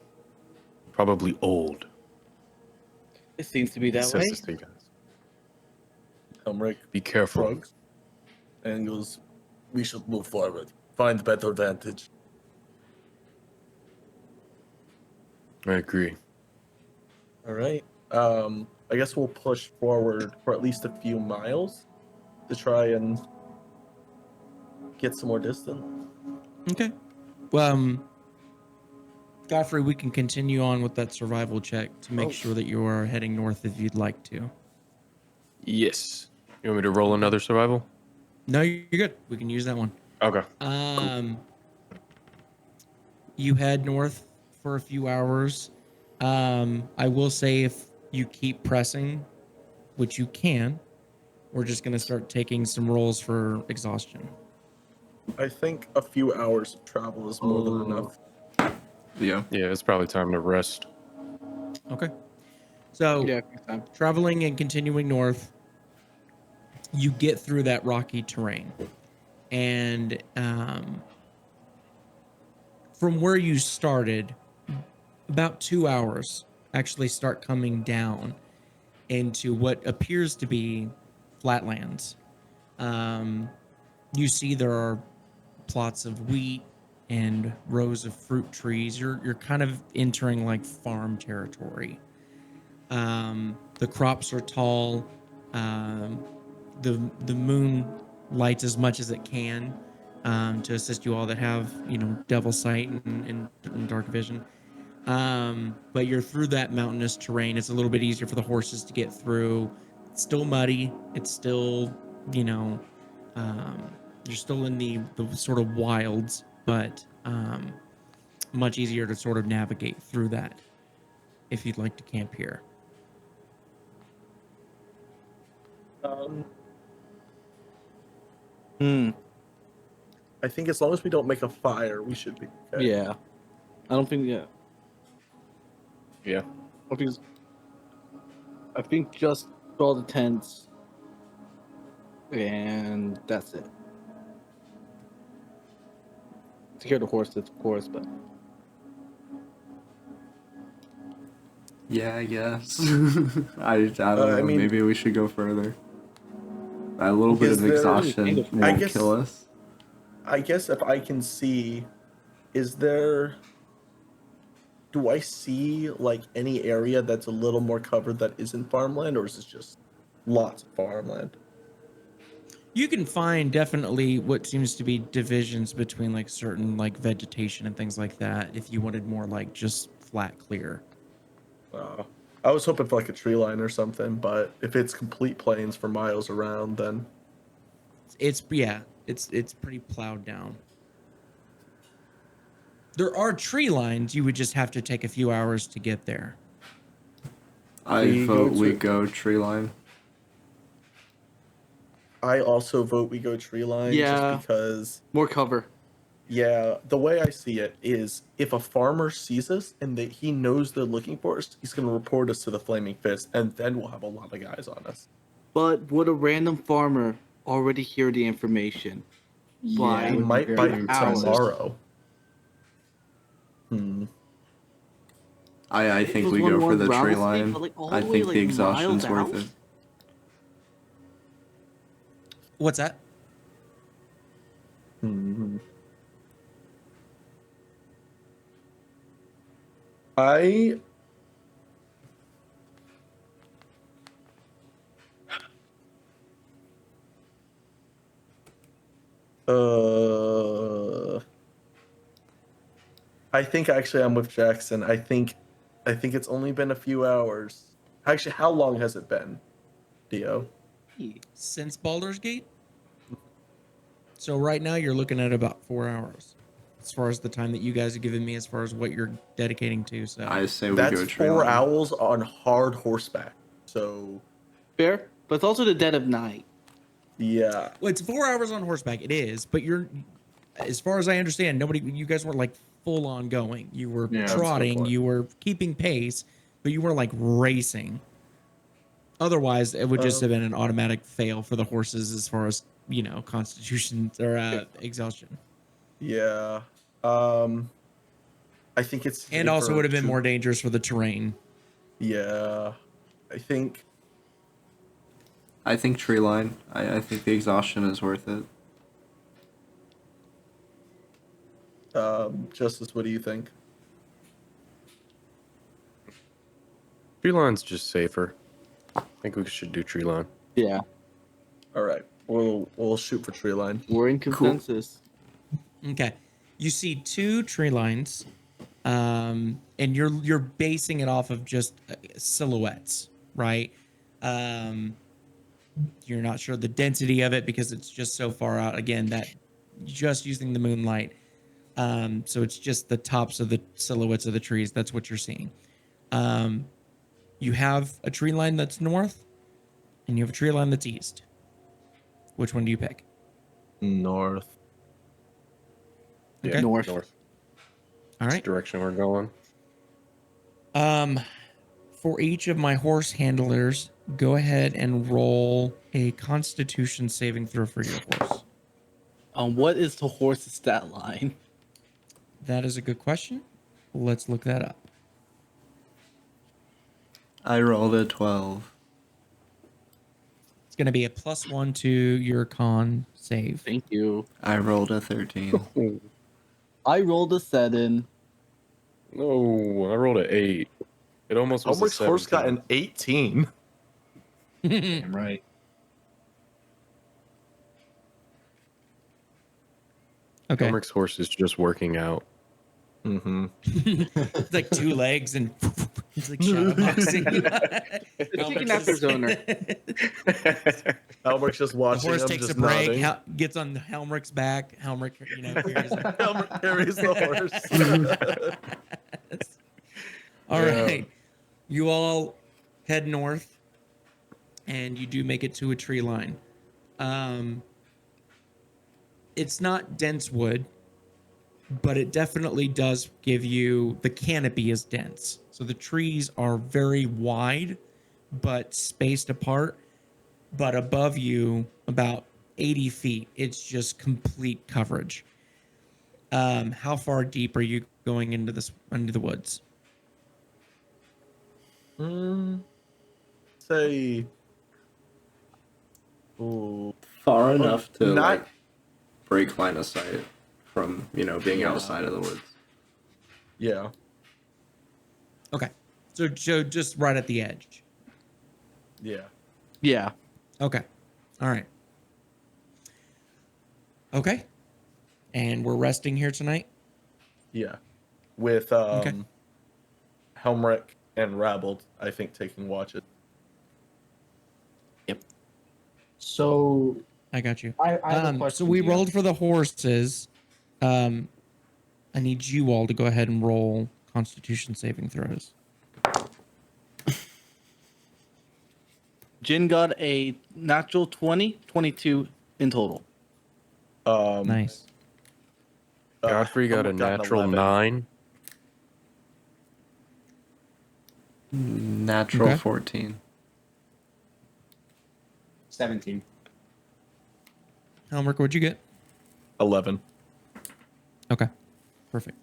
Probably old. It seems to be He that says way. this to you guys. Helmrich Be careful. shrugs and goes, "We should move forward. Find better vantage." I agree. All right. I guess we'll push forward for at least a few miles to try and get some more distance. Okay. Well, Godfrey, we can continue on with that survival check to make sure that you are heading north if you'd like to. Yes. You want me to roll another survival? No, you're good. We can use that one. Okay. You head north for a few hours. I will say if you keep pressing, which you can, we're just going to start taking some rolls for exhaustion. I think a few hours of travel is more than enough. Yeah. Yeah, it's probably time to rest. Okay. So, Yeah, I think so. traveling and continuing north, you get through that rocky terrain. And from where you started, about 2 hours actually start coming down into what appears to be flatlands. You see there are plots of wheat and rows of fruit trees. You're kind of entering like farm territory. The crops are tall. The moon lights as much as it can to assist you all that have devil sight and dark vision. But you're through that mountainous terrain. It's a little bit easier for the horses to get through. It's still muddy. It's still you're still in the sort of wilds, but much easier to sort of navigate through that if you'd like to camp here. I think as long as we don't make a fire, we should be okay. Yeah. I don't think, yeah. Yeah. I think just all the tents, and that's it. Secure the horses, of course, but Yeah, I guess. I don't know. I mean- Maybe we should go further. A little bit Is of there- exhaustion I won't guess- kill us. I guess if I can see, do I see like any area that's a little more covered that isn't farmland, or is it just lots of farmland? You can find definitely what seems to be divisions between like certain like vegetation and things like that if you wanted more like just flat clear. I was hoping for like a tree line or something, but if it's complete plains for miles around, then It's pretty plowed down. There are tree lines, you would just have to take a few hours to get there. I We vote go we to- go tree line. I also vote we go tree line Yeah. just because, more cover. yeah, the way I see it is if a farmer sees us and that he knows they're looking for us, he's going to report us to the Flaming Fist, and then we'll have a lot of guys on us. But would a random farmer already hear the information? Why? He would be might very bite impressive. tomorrow. I think It was we one go for more the round tree speed, line. but, like, all I the way, think like, the exhaustion's miles worth out? it. What's that? I I think actually I'm with Jackson. I think it's only been a few hours. Actually, how long has it been, Dio? Since Baldur's Gate? So right now you're looking at about 4 hours. As far as the time that you guys have given me as far as what you're dedicating to. So I say we That's go tree 4 line. hours on hard horseback. So Fair, but it's also the dead of night. yeah, well, it's 4 hours on horseback. It is, but you're, as far as I understand, you guys weren't like full on going. You were Yeah, that's a good trotting, point. you were keeping pace, but you weren't like racing. Otherwise, it would just have been an automatic fail for the horses as far as constitution or exhaustion, yeah. I think it's and also safer would have been to- more dangerous for the terrain. Yeah, I think I think tree line. I think the exhaustion is worth it. Justice, what do you think? Tree line's just safer. I think we should do tree line. Yeah, All right, we'll shoot for tree line. we're in consensus. Okay. You see two tree lines, and you're basing it off of just silhouettes, right? You're not sure the density of it because it's just so far out. Again, that just using the moonlight. So it's just the tops of the silhouettes of the trees. That's what you're seeing. You have a tree line that's north, and you have a tree line that's east. Which one do you pick? North. Okay. North. All That's right. the direction we're going. For each of my horse handlers, go ahead and roll a Constitution saving throw for your horse. What is the horse's stat line? That is a good question. Let's look that up. I rolled a 12. It's going to be a +1 to your con save. Thank you. I rolled a 13. I rolled a 7. No, I rolled an 8. It almost was Homework's a horse got 17. an 18. Damn right. Okay. Homer's horse is just working out. Mm-hmm. It's like 2 legs and he's like shadowboxing. Taking after his owner. Helmrick's just The watching horse him, takes just a break, nodding. gets on Helmrick's back. Helmrick, carries him. Helmrick carries the horse. All Yeah. right. You all head north and you do make it to a tree line. It's not dense wood, but it definitely does give you the canopy is dense. So the trees are very wide but spaced apart. But above you, about 80 feet, it's just complete coverage. How far deep are you going into the woods? Say. Ooh. Far enough to not- like break line of sight from, being outside of the woods. Yeah. Okay. So just right at the edge. Yeah. Yeah. Okay. All right. Okay. And we're resting here tonight? Yeah. With Okay. Helmrick and Rabbled, I think, taking watches. So I got you. I have a So question. we to you. rolled for the horses. I need you all to go ahead and roll Constitution saving throws. Jin got a natural 20, 22 in total. Nice. Godfrey got a Helmrick an natural 11. 9. Natural Okay. 14. 17. Helmrick, what'd you get? 11. Okay. Perfect.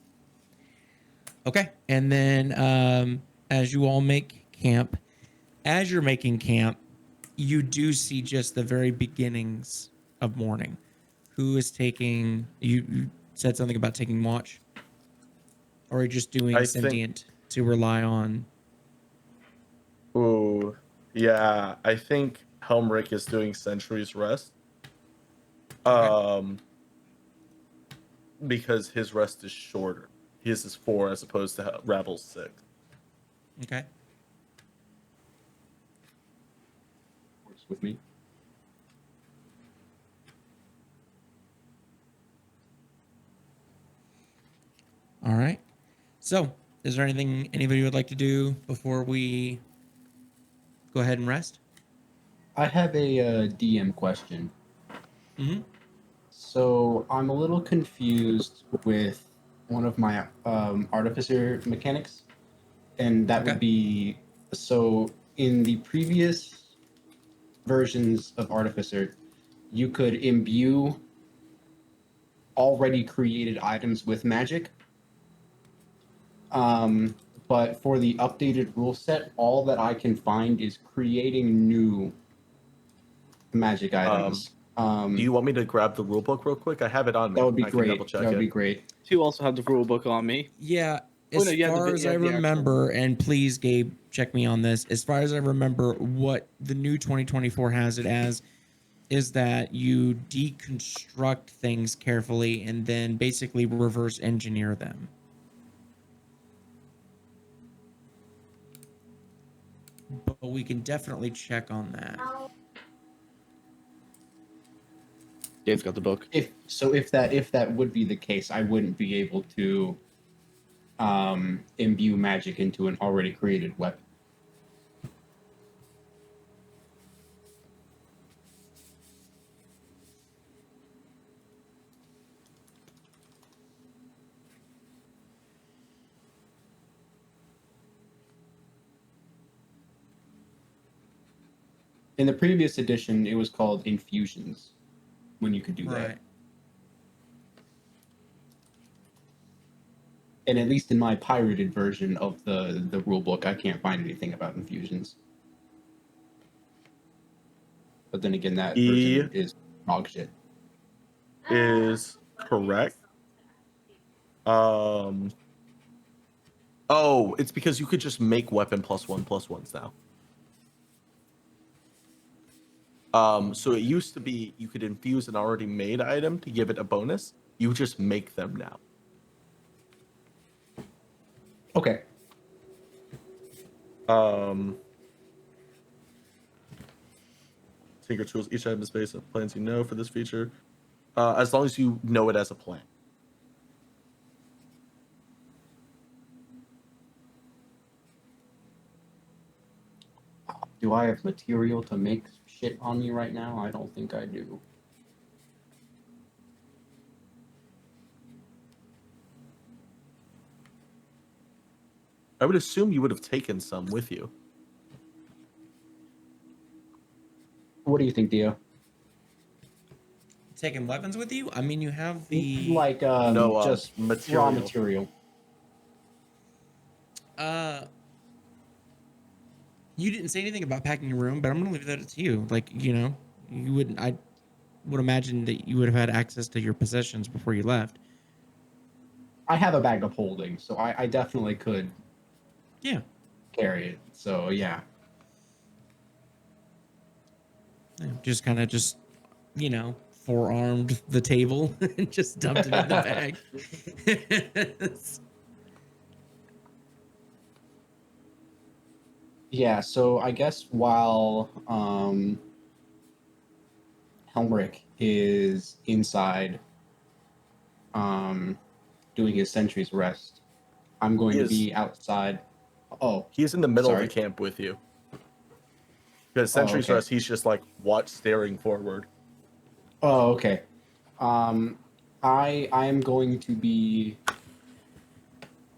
Okay. And then as you all make camp, as you're making camp, you do see just the very beginnings of morning. Who is taking you said something about taking watch? Or are you just doing I think- sentient to rely on? Ooh. Yeah, I think Helmrick is doing Sentry's Rest. Because his rest is shorter. His is 4 as opposed to Rabble's 6. Okay. Works with me. All right. So, is there anything anybody would like to do before we go ahead and rest? I have a DM question. Mm-hmm. So I'm a little confused with one of my artificer mechanics, and that Okay. would be so in the previous versions of artificer, you could imbue already created items with magic. But for the updated rule set, all that I can find is creating new magic items. Do you want me to grab the rule book real quick? I have it on me. That would be I can double great. check That would it. be great. You also have the rule book on me. Yeah, Oh, as no, you have the far vi- as you I have the actual remember, and please, Gabe, check me on this. As far as I remember, what the new 2024 has it as is that you deconstruct things carefully and then basically reverse engineer them. But we can definitely check on that. Dave's got the book. If that would be the case, I wouldn't be able to imbue magic into an already created weapon. In the previous edition, it was called infusions when you could do that. Right. And at least in my pirated version of the rule book, I can't find anything about infusions. But then again, that E- version is dog shit. Is correct. Oh, it's because you could just make weapon +1/+1s now. So it used to be you could infuse an already made item to give it a bonus. You just make them now. Okay. Tinker tools. Each item is based on plans you know for this feature. As long as you know it as a plan. Do I have material to make shit on me right now? I don't think I do. I would assume you would have taken some with you. What do you think, Dio? Taking weapons with you? I mean, you have the Like No, just material. raw material. You didn't say anything about packing your room, but I'm gonna leave that to you. Like, you know, you wouldn't. I would imagine that you would have had access to your possessions before you left. I have a bag of holding, so I definitely could Yeah. carry it. So yeah. Yeah, just kind of you know, forearmed the table and just dumped it in the bag. Yeah, so I guess while Helmrich is inside doing his sentry's rest, I'm going to be outside. Oh, He's in the middle Sorry. of the camp with you. Because Sentry's okay. Rest, he's just like staring forward. Oh, okay. I am going to be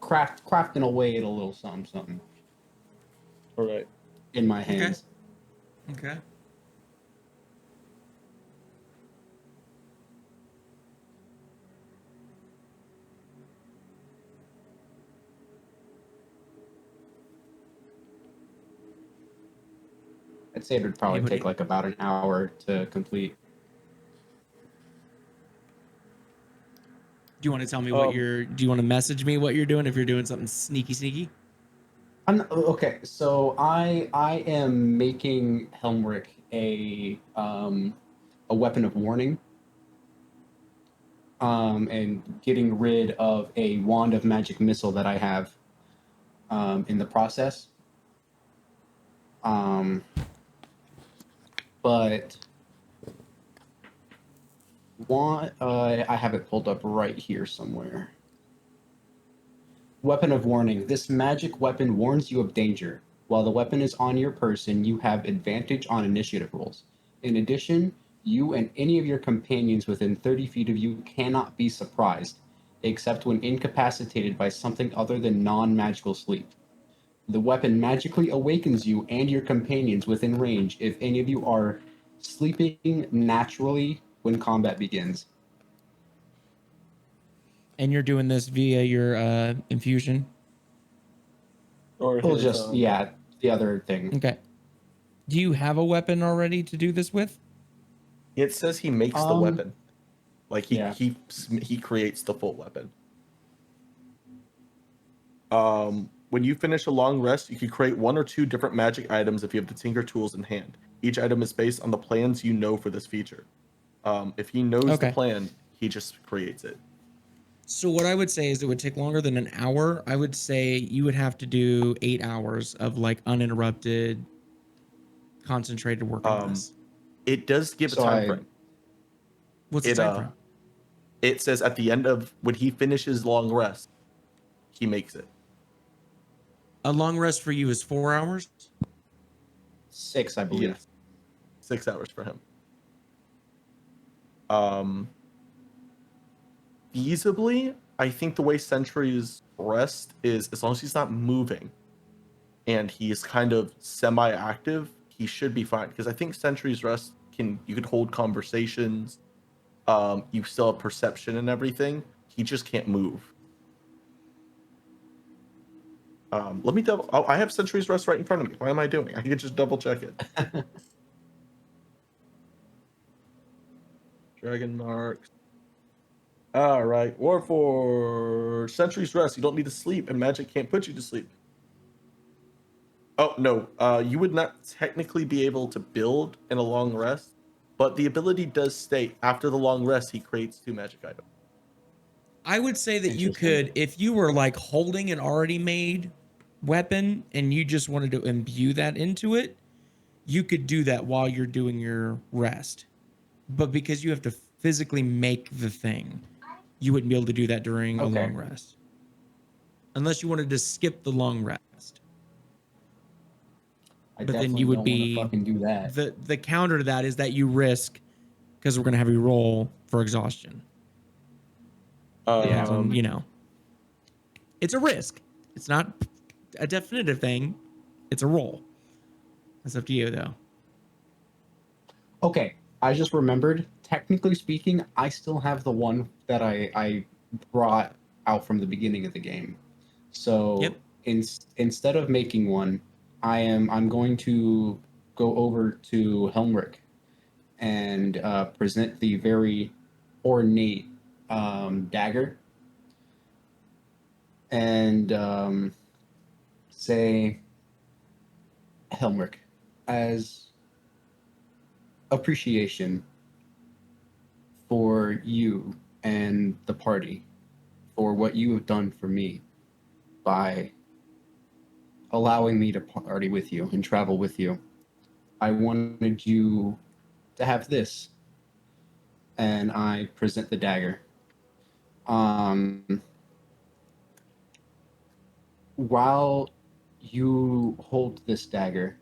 crafting away at a little something All right. in my hands. Okay. I'd say it would probably Anybody- take like about an hour to complete. Do you want to tell me what you're? Do you want to message me what you're doing if you're doing something sneaky? Okay, so I am making Helmrich a weapon of warning. And getting rid of a wand of magic missile that I have in the process. But I have it pulled up right here somewhere. Weapon of warning. This magic weapon warns you of danger. While the weapon is on your person, you have advantage on initiative rolls. In addition, you and any of your companions within 30 feet of you cannot be surprised, except when incapacitated by something other than non-magical sleep. The weapon magically awakens you and your companions within range if any of you are sleeping naturally when combat begins. And you're doing this via your infusion. Or Well, his, the other thing. Okay. Do you have a weapon already to do this with? It says he makes the weapon. Like yeah. he creates the full weapon. When you finish a long rest, you can create 1 or 2 different magic items if you have the Tinker tools in hand. Each item is based on the plans you know for this feature. If he knows the Okay. plan, he just creates it. So what I would say is it would take longer than an hour. I would say you would have to do 8 hours of like uninterrupted, concentrated work on this. It does give a So time frame. What's the time frame? It says at the end of when he finishes long rest, he makes it. A long rest for you is 4 hours. 6, I believe. Yes. 6 hours for him. Feasibly, I think the way Sentry's rest is, as long as he's not moving and he's kind of semi-active, he should be fine. Because I think Sentry's rest you could hold conversations. You still have perception and everything. He just can't move. Let me double. Oh, I have Sentry's rest right in front of me. Why am I doing? I could just double check it. Dragon marks. All right. War for Sentry's rest. You don't need to sleep, and magic can't put you to sleep. Oh no. You would not technically be able to build in a long rest, but the ability does state after the long rest he creates 2 magic items. I would say that you Interesting. could, if you were like holding an already made weapon and you just wanted to imbue that into it, you could do that while you're doing your rest. But because you have to physically make the thing, you wouldn't be able to do that during a Okay. long rest. Unless you wanted to skip the long rest. I But then definitely you would don't want to be fucking do that. the counter to that is that you risk, because we're gonna have you roll for exhaustion. Depends on, you know. It's a risk. It's not a definitive thing. It's a roll. That's up to you though. Okay, I just remembered. Technically speaking, I still have the one that I brought out from the beginning of the game. So Yep. instead of making one, I'm going to go over to Helmrich and present the very ornate dagger and say, Helmrich, as appreciation for you and the party for what you have done for me by allowing me to party with you and travel with you. I wanted you to have this. And I present the dagger. While you hold this dagger,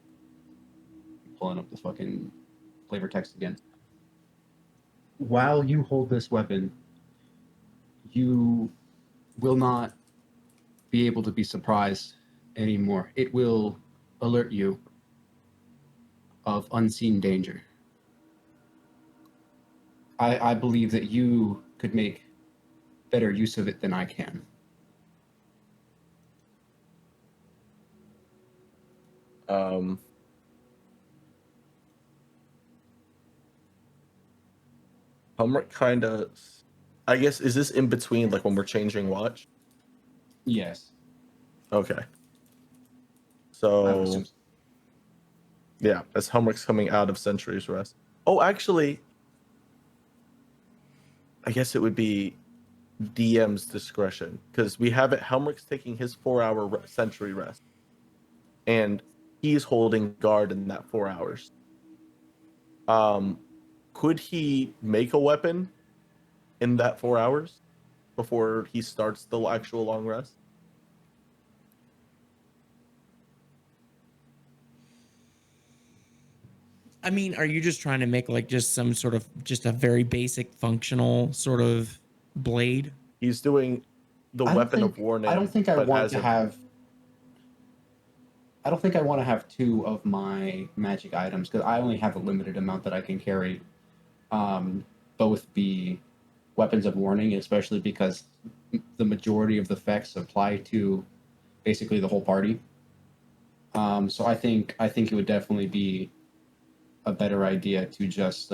pulling up the fucking flavor text again. While you hold this weapon, you will not be able to be surprised anymore. It will alert you of unseen danger. I believe that you could make better use of it than I can. Helmrich kind of, I guess, is this in between, like when we're changing watch? Yes. Okay. I So, assume so. yeah, as Helmrich's coming out of Sentry's rest. Oh, actually, I guess it would be DM's discretion because we have it. Helmrich's taking his 4-hour Sentry rest, and he's holding guard in that 4 hours. Could he make a weapon in that 4 hours before he starts the actual long rest? I mean, are you just trying to make like just some sort of just a very basic functional sort of blade? He's doing the weapon of warning. I don't think I but want as to a- have. I don't think I want to have 2 of my magic items because I only have a limited amount that I can carry. Both be weapons of warning, especially because the majority of the effects apply to basically the whole party. So I think it would definitely be a better idea to just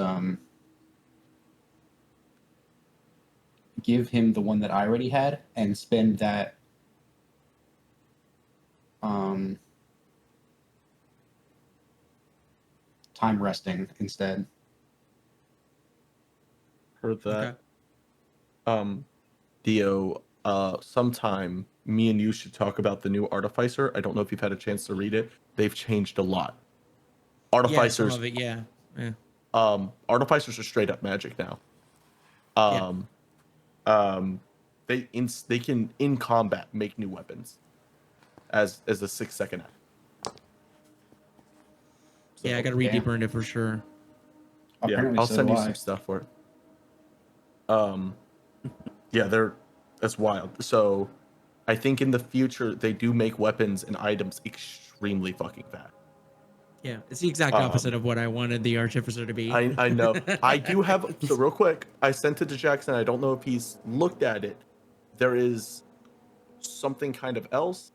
give him the one that I already had and spend that time resting instead. Heard that. Okay. Dio, sometime me and you should talk about the new Artificer. I don't know if you've had a chance to read it. They've changed a lot. Yeah, Artificers, some of it, yeah. Yeah. Artificers are straight up magic now. Yeah. They can in combat make new weapons as a 6-second act. So, Yeah, I gotta read damn. deeper into it for sure. yeah, Apparently I'll so send do you I. some stuff for it. Yeah, that's wild. So I think in the future they do make weapons and items extremely fucking fast. Yeah, it's the exact opposite of what I wanted the Artificer to be. I know. I do have, so real quick, I sent it to Jackson. I don't know if he's looked at it. There is something kind of else.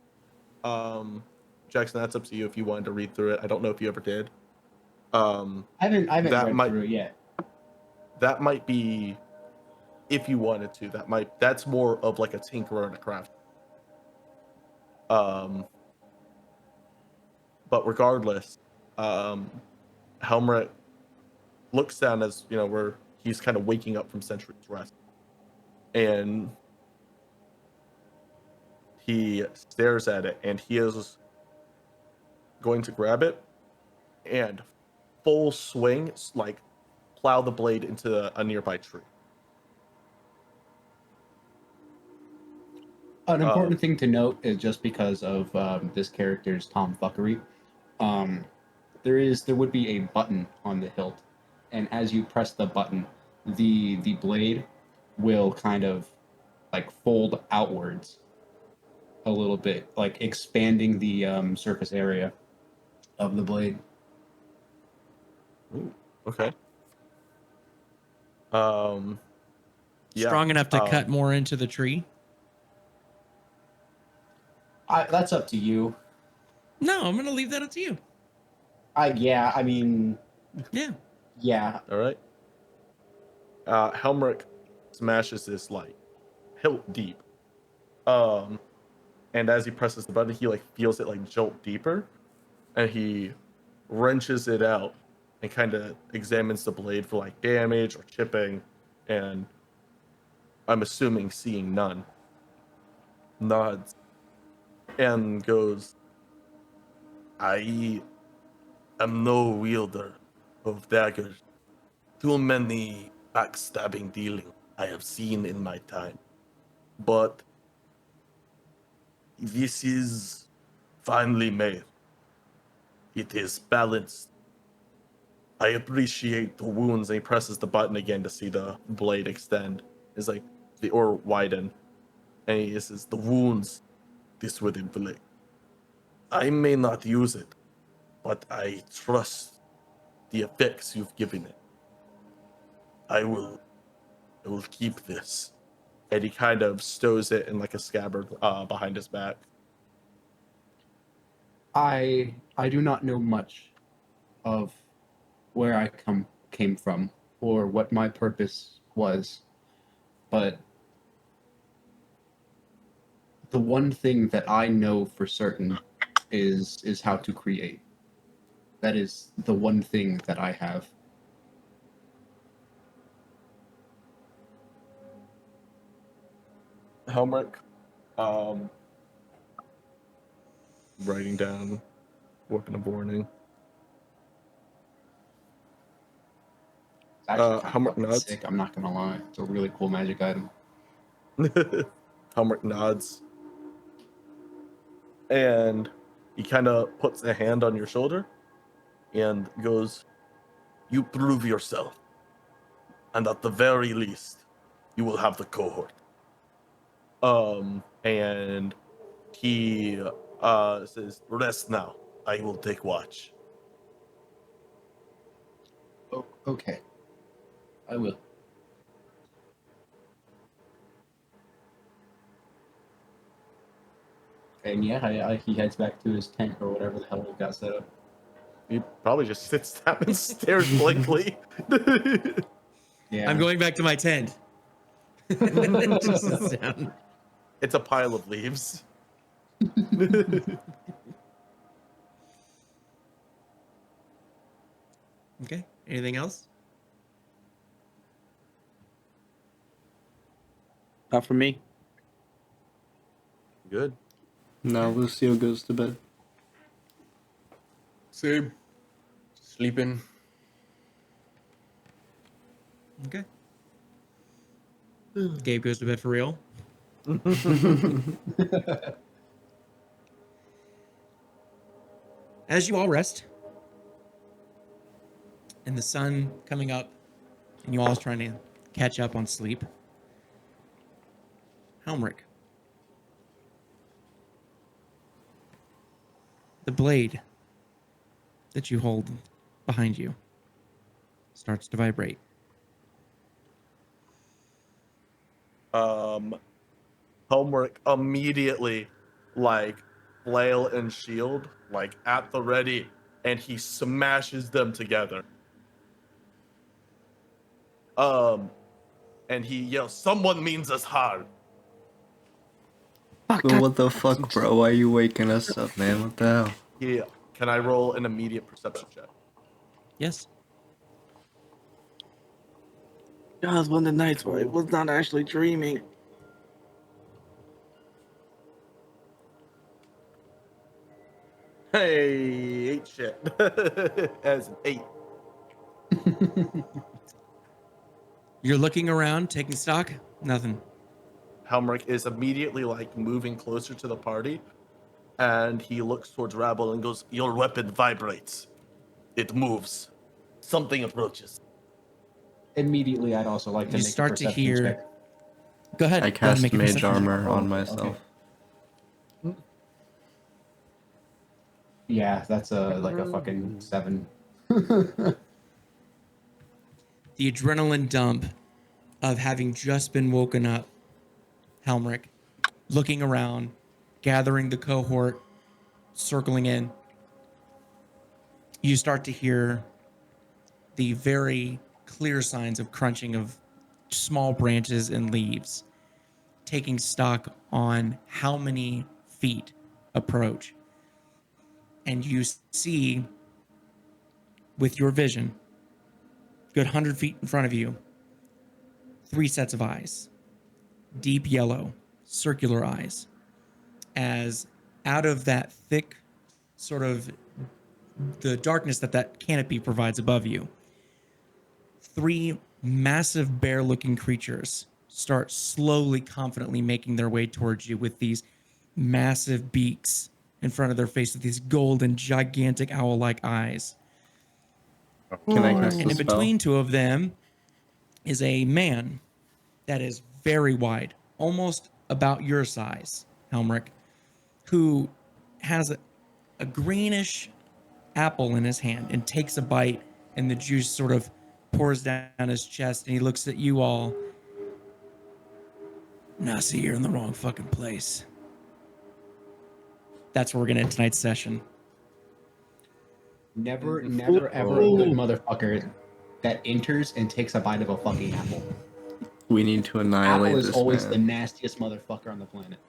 Jackson, that's up to you if you wanted to read through it. I don't know if you ever did. I haven't that read might- through it yet. That might be, if you wanted to, that's more of like a tinkerer and a craft. But regardless, Helmret looks down as, where he's kind of waking up from Century's rest. And he stares at it, and he is going to grab it and full swing, like plow the blade into a nearby tree. An important thing to note is just because of this character's tomfuckery, there would be a button on the hilt, and as you press the button, the blade will kind of like fold outwards a little bit, like expanding the surface area of the blade. Ooh, okay. Yeah. Strong enough to cut more into the tree. That's up to you. No, I'm gonna leave that up to you. Yeah, I mean, Yeah. yeah. All right. Helmrich smashes this like hilt deep. And as he presses the button, he like feels it like jolt deeper, and he wrenches it out and kind of examines the blade for like damage or chipping, and I'm assuming seeing none. Nods and goes, I am no wielder of daggers. Too many backstabbing dealing I have seen in my time. But this is finely made. It is balanced. I appreciate the wounds. And he presses the button again to see the blade extend. It's like or widen. And he says, the wounds this would inflict. I may not use it, but I trust the effects you've given it. I will keep this. And he kind of stows it in like a scabbard behind his back. I do not know much of where I came from or what my purpose was, but the one thing that I know for certain is how to create. That is the one thing that I have. Helmrich, writing down, working of warning. It's actually kind of Helmrich fucking nods. sick, I'm not gonna lie. It's a really cool magic item. Helmrich nods. And he kind of puts a hand on your shoulder and goes, you prove yourself. And at the very least, you will have the cohort. And he says, rest now. I will take watch. Oh, okay. I will. And yeah, he heads back to his tent or whatever the hell he got set up. He probably just sits down and stares blankly. Yeah. I'm going back to my tent. Just a sound. It's a pile of leaves. Okay. Anything else? Not for me. Good. Now Lucio goes to bed. Same. Sleeping. Okay. Gabe goes to bed for real. As you all rest, and the sun coming up, and you all trying to catch up on sleep, Helmrich, the blade that you hold behind you starts to vibrate. Homework immediately, like flail and shield, like at the ready, and he smashes them together. And he yells, "Someone means us harm." Well, what the fuck, bro? Why are you waking us up, man? What the hell? Yeah. Can I roll an immediate perception check? Yes. That was one of the nights where I was not actually dreaming. Hey, 8 shit. As an 8. You're looking around, taking stock. Nothing. Helmrich is immediately like moving closer to the party, and he looks towards Rabble and goes, "Your weapon vibrates. It moves. Something approaches." Immediately, I'd also like to You make start a to perception hear. check. Go ahead. I Go ahead and cast make a mage perception check. armor on Oh, myself. okay. Yeah, that's like a fucking 7. The adrenaline dump of having just been woken up, Helmrich, looking around, gathering the cohort, circling in. You start to hear the very clear signs of crunching of small branches and leaves, taking stock on how many feet approach. And you see, with your vision, good 100 feet in front of you, 3 sets of eyes, deep yellow, circular eyes, as out of that thick sort of the darkness that canopy provides above you, 3 massive bear-looking creatures start slowly, confidently making their way towards you with these massive beaks in front of their face with these golden, gigantic owl-like eyes. Can I cast And a in spell? between 2 of them is a man that is very wide, almost about your size, Helmrich, who has a greenish apple in his hand and takes a bite, and the juice sort of pours down his chest, and he looks at you all. Now, see, you're in the wrong fucking place. That's where we're gonna end tonight's session. Never, ever a good motherfucker that enters and takes a bite of a fucking apple. We need to Apple annihilate is this always the man. nastiest motherfucker on the planet.